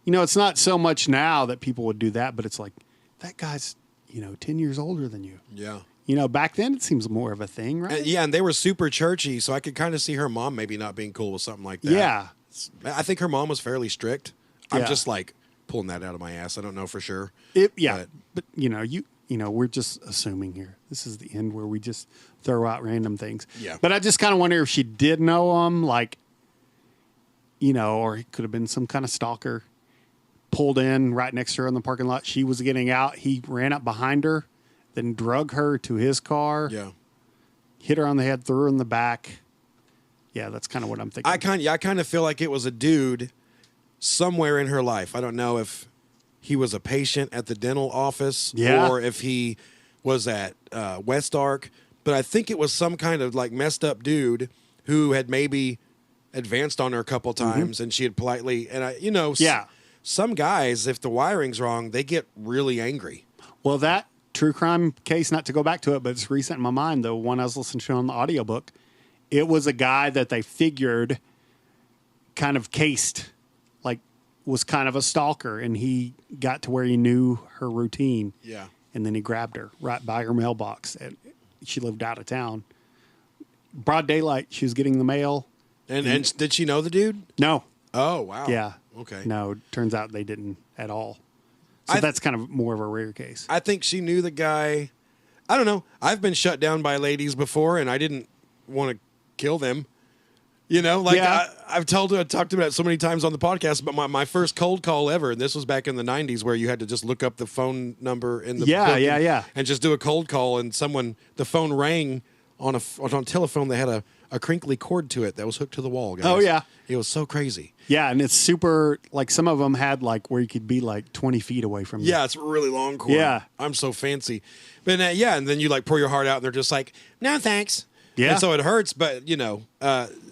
it's not so much now that people would do that, but it's like, that guy's, 10 years older than you. Yeah. Back then it seems more of a thing, right? Yeah, and they were super churchy, so I could kind of see her mom maybe not being cool with something like that. Yeah. I think her mom was fairly strict. I'm Yeah. just like pulling that out of my ass. I don't know for sure. But we're just assuming here. This is the end where we just throw out random things. Yeah. But I just kind of wonder if she did know him, like, or he could have been some kind of stalker. Pulled in right next to her in the parking lot. She was getting out. He ran up behind her, then drug her to his car. Yeah. Hit her on the head, threw her in the back. Yeah, that's kind of what I'm thinking. I kind of feel like it was a dude somewhere in her life. I don't know if he was a patient at the dental office or if he was at Ozark, but I think it was some kind of like messed up dude who had maybe advanced on her a couple times and she had politely, some guys, if the wiring's wrong, they get really angry. Well, that true crime case, not to go back to it, but it's recent in my mind, the one I was listening to on the audiobook, it was a guy that they figured kind of cased, like was kind of a stalker, and he got to where he knew her routine. Yeah. And then he grabbed her right by her mailbox. And she lived out of town. Broad daylight, she was getting the mail. And did she know the dude? No. Oh, wow. Yeah. Okay. No, turns out they didn't at all. So that's kind of more of a rare case. I think she knew the guy. I don't know. I've been shut down by ladies before, and I didn't want to kill them. I've talked about it so many times on the podcast, but my first cold call ever, and this was back in the 90s where you had to just look up the phone number in the book and just do a cold call, and the phone rang on a telephone that had a crinkly cord to it that was hooked to the wall, guys. Oh, yeah. It was so crazy. Yeah, and it's super, like some of them had like where you could be like 20 feet away from you. Yeah, it's a really long cord. Yeah. I'm so fancy. But and then you like pour your heart out and they're just like, no, thanks. Yeah. And so it hurts, but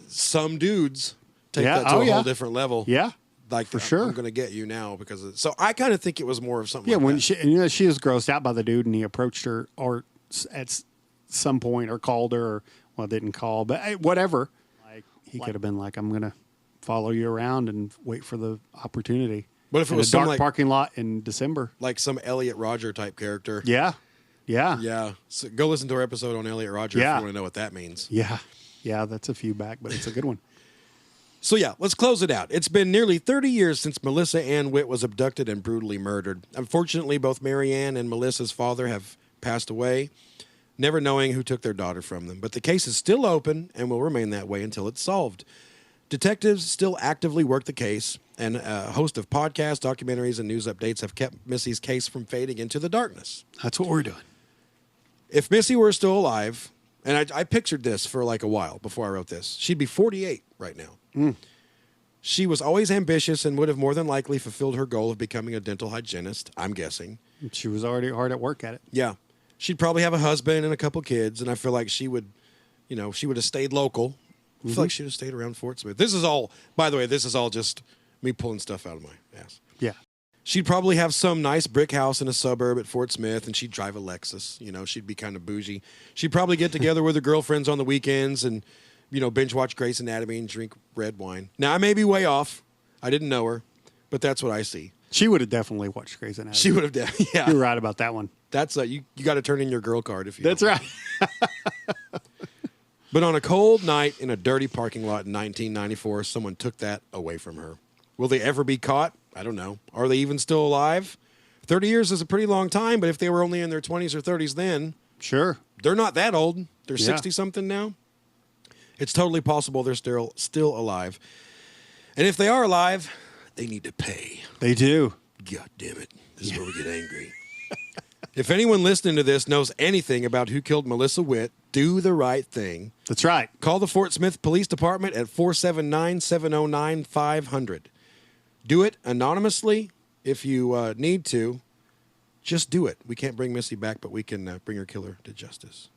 some dudes take that to a whole different level. Yeah. Like, for sure. I'm going to get you now because of, so I kind of think it was more of something Yeah, like when that. she was grossed out by the dude and he approached her or at some point or called her or, well, didn't call, but whatever. Like he could have been like, I'm going to follow you around and wait for the opportunity. But if it in was a some, dark like- parking lot in December. Like some Elliot Rodger type character. Yeah. Yeah. Yeah. So go listen to our episode on Elliot Rodger Yeah. if you want to know what that means. Yeah. Yeah. That's a few back, but it's a good one. So yeah, let's close it out. It's been nearly 30 years since Melissa Ann Witt was abducted and brutally murdered. Unfortunately, both Mary Ann and Melissa's father have passed away, never knowing who took their daughter from them. But the case is still open and will remain that way until it's solved. Detectives still actively work the case, and a host of podcasts, documentaries, and news updates have kept Missy's case from fading into the darkness. That's what we're doing. If Missy were still alive, and I pictured this for like a while before I wrote this, she'd be 48 right now. She was always ambitious and would have more than likely fulfilled her goal of becoming a dental hygienist, I'm guessing. She was already hard at work at it. Yeah. She'd probably have a husband and a couple kids, and I feel like she would have stayed local. I feel like she would have stayed around Fort Smith. This is all, by the way, this is all just me pulling stuff out of my ass. Yeah. She'd probably have some nice brick house in a suburb at Fort Smith, and she'd drive a Lexus. You know, she'd be kind of bougie. She'd probably get together with her girlfriends on the weekends and, binge watch Grey's Anatomy and drink red wine. Now, I may be way off. I didn't know her, but that's what I see. She would have definitely watched Grey's Anatomy. She would have, yeah. You're right about that one. That's you got to turn in your girl card if you. That's right. But on a cold night in a dirty parking lot in 1994, someone took that away from her. Will they ever be caught? I don't know. Are they even still alive? 30 years is a pretty long time, but if they were only in their 20s or 30s then, Sure. they're not that old. They're Yeah. 60-something now. It's totally possible they're still alive. And if they are alive, they need to pay. They do. God damn it. This is where we get angry. If anyone listening to this knows anything about who killed Melissa Witt, do the right thing. That's right. Call the Fort Smith Police Department at 479-709-500. Do it anonymously if you need to. Just do it. We can't bring Missy back, but we can bring her killer to justice.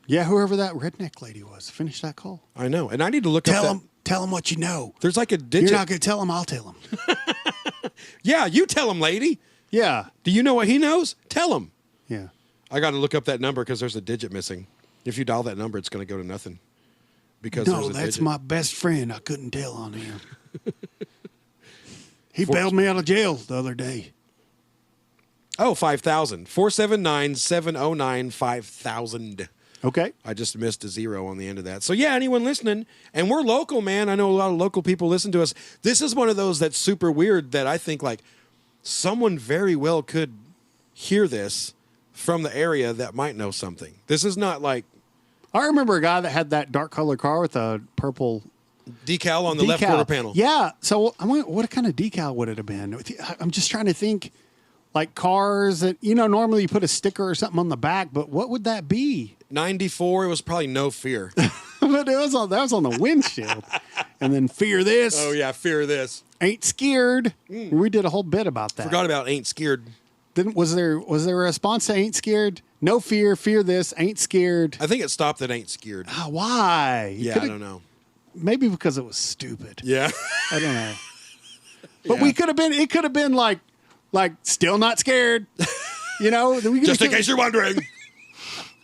Yeah, whoever that redneck lady was. Finish that call. I know. And I need to look up Tell him what you know. There's like a digit. You're not going to tell him, I'll tell him. Yeah, you tell him, lady. Yeah. Do you know what he knows? Tell him. Yeah. I got to look up that number because there's a digit missing. If you dial that number, it's going to go to nothing. Because No, there's a that's digit. my best friend. I couldn't tell on him. He bailed me out of jail the other day. Oh, 5,000. 479-709-5000. Okay. I just missed a zero on the end of that. So, yeah, anyone listening, and we're local, man. I know a lot of local people listen to us. This is one of those that's super weird that I think, like, someone very well could hear this from the area that might know something. This is not like I remember a guy that had that dark color car with a purple decal on the decal. left quarter panel. Yeah. So I went, what kind of decal would it have been? I'm just trying to think, like cars that, normally you put a sticker or something on the back, but what would that be? 94, it was probably No Fear. But that was on the windshield. And then fear this. Oh, yeah, Fear this. Ain't scared. We did a whole bit about that. Forgot about Ain't Scared. Was there a response to ain't scared? No fear, fear this, ain't scared. I think it stopped at Ain't Scared. Why? Yeah, I don't know. Maybe because it was stupid. Yeah. I don't know. But Yeah. it could have been like still not scared. Just in case you're wondering.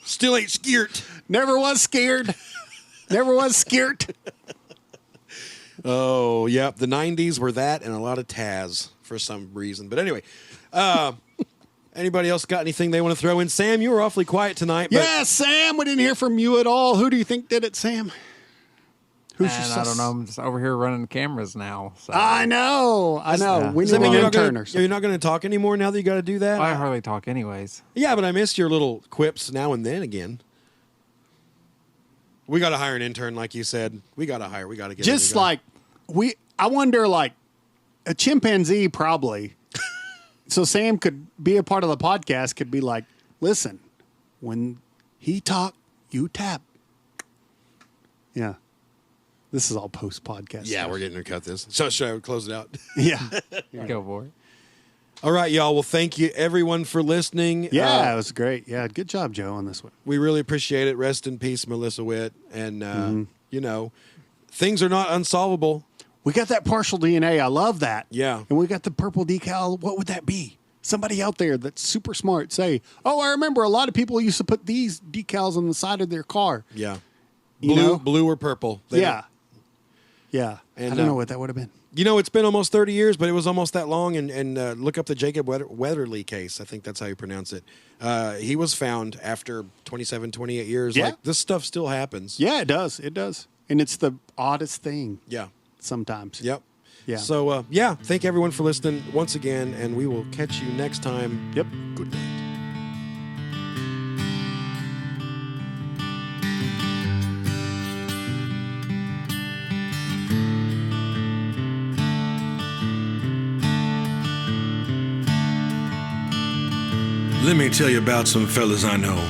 Still ain't scared. Never was scared. Never was scared. Oh, yep. The 90s were that and a lot of Taz for some reason. But anyway, anybody else got anything they want to throw in? Sam, you were awfully quiet tonight. But Yeah, Sam, we didn't hear from you at all. Who do you think did it, Sam? Who's your And I don't know. I'm just over here running cameras now. So. I know. Yeah. We Does need that mean an you're intern or not something. going to talk anymore now that you got to do that? I hardly talk anyways. Yeah, but I missed your little quips now and then again. We got to hire an intern, like you said. We got to get Just like I wonder, like a chimpanzee probably. So Sam could be a part of the podcast. Could be like, listen, when he talk, you tap. Yeah, this is all post podcast. Yeah, we're getting to cut this. So should I close it out? Yeah, Go for it. All right, y'all. Well, thank you everyone for listening. yeah, it was great. Yeah, good job, Joe, on this one. We really appreciate it. Rest in peace, Melissa Witt. And things are not unsolvable. We got that partial DNA. I love that. Yeah. And we got the purple decal. What would that be? Somebody out there that's super smart say, oh, I remember a lot of people used to put these decals on the side of their car. Yeah. You know? Blue or purple. They Yeah. Yeah. And, I don't know what that would have been. You know, it's been almost 30 years, but it was almost that long. And look up the Jacob Weatherly case. I think that's how you pronounce it. He was found after 27, 28 years. Yeah. Like, this stuff still happens. Yeah, it does. It does. And it's the oddest thing Yeah. sometimes. Yep. Yeah. So, thank everyone for listening once again, and we will catch you next time. Yep. Good night. Let me tell you about some fellas I know,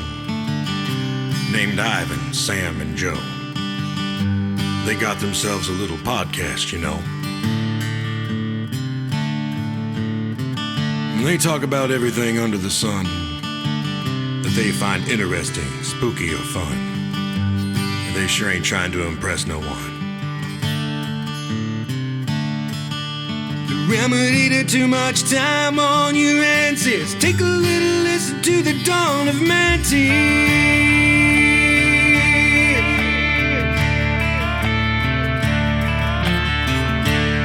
named Ivan, Sam, and Joe. They got themselves a little podcast, you know. And they talk about everything under the sun that they find interesting, spooky, or fun. And they sure ain't trying to impress no one. The remedy to too much time on your hands is take a little listen to the dawn of Manti.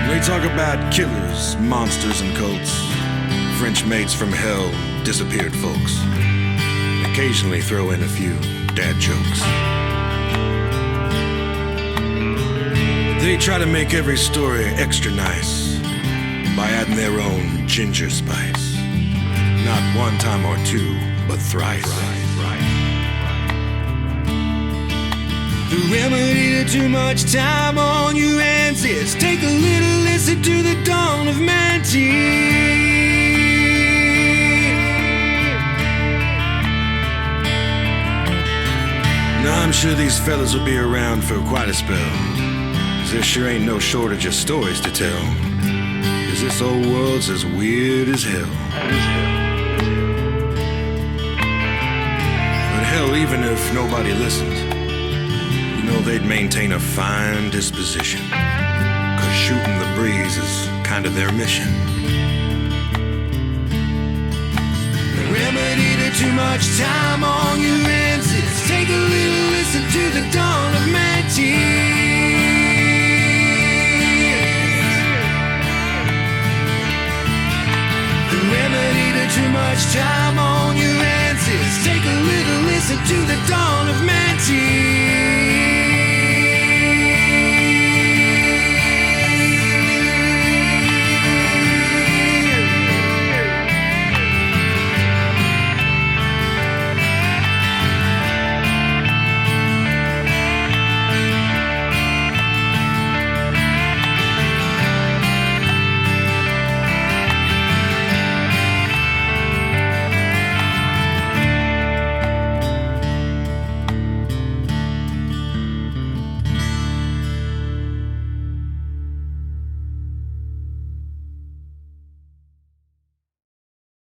They talk about killers, monsters, and cults, French maids from hell, disappeared folks. Occasionally throw in a few dad jokes. They try to make every story extra nice by adding their own ginger spice. Not one time or two, but thrice. The remedy to too much time on your hands is take a little listen to the dawn of Manti. Now I'm sure these fellas will be around for quite a spell, 'cause there sure ain't no shortage of stories to tell, 'cause this old world's as weird as hell. But hell, even if nobody listened, you know they'd maintain a fine disposition, 'cause shooting the breeze is kind of their mission. The remedy to too much time on your hands is take a little listen to the dawn of Manti. The remedy to too much time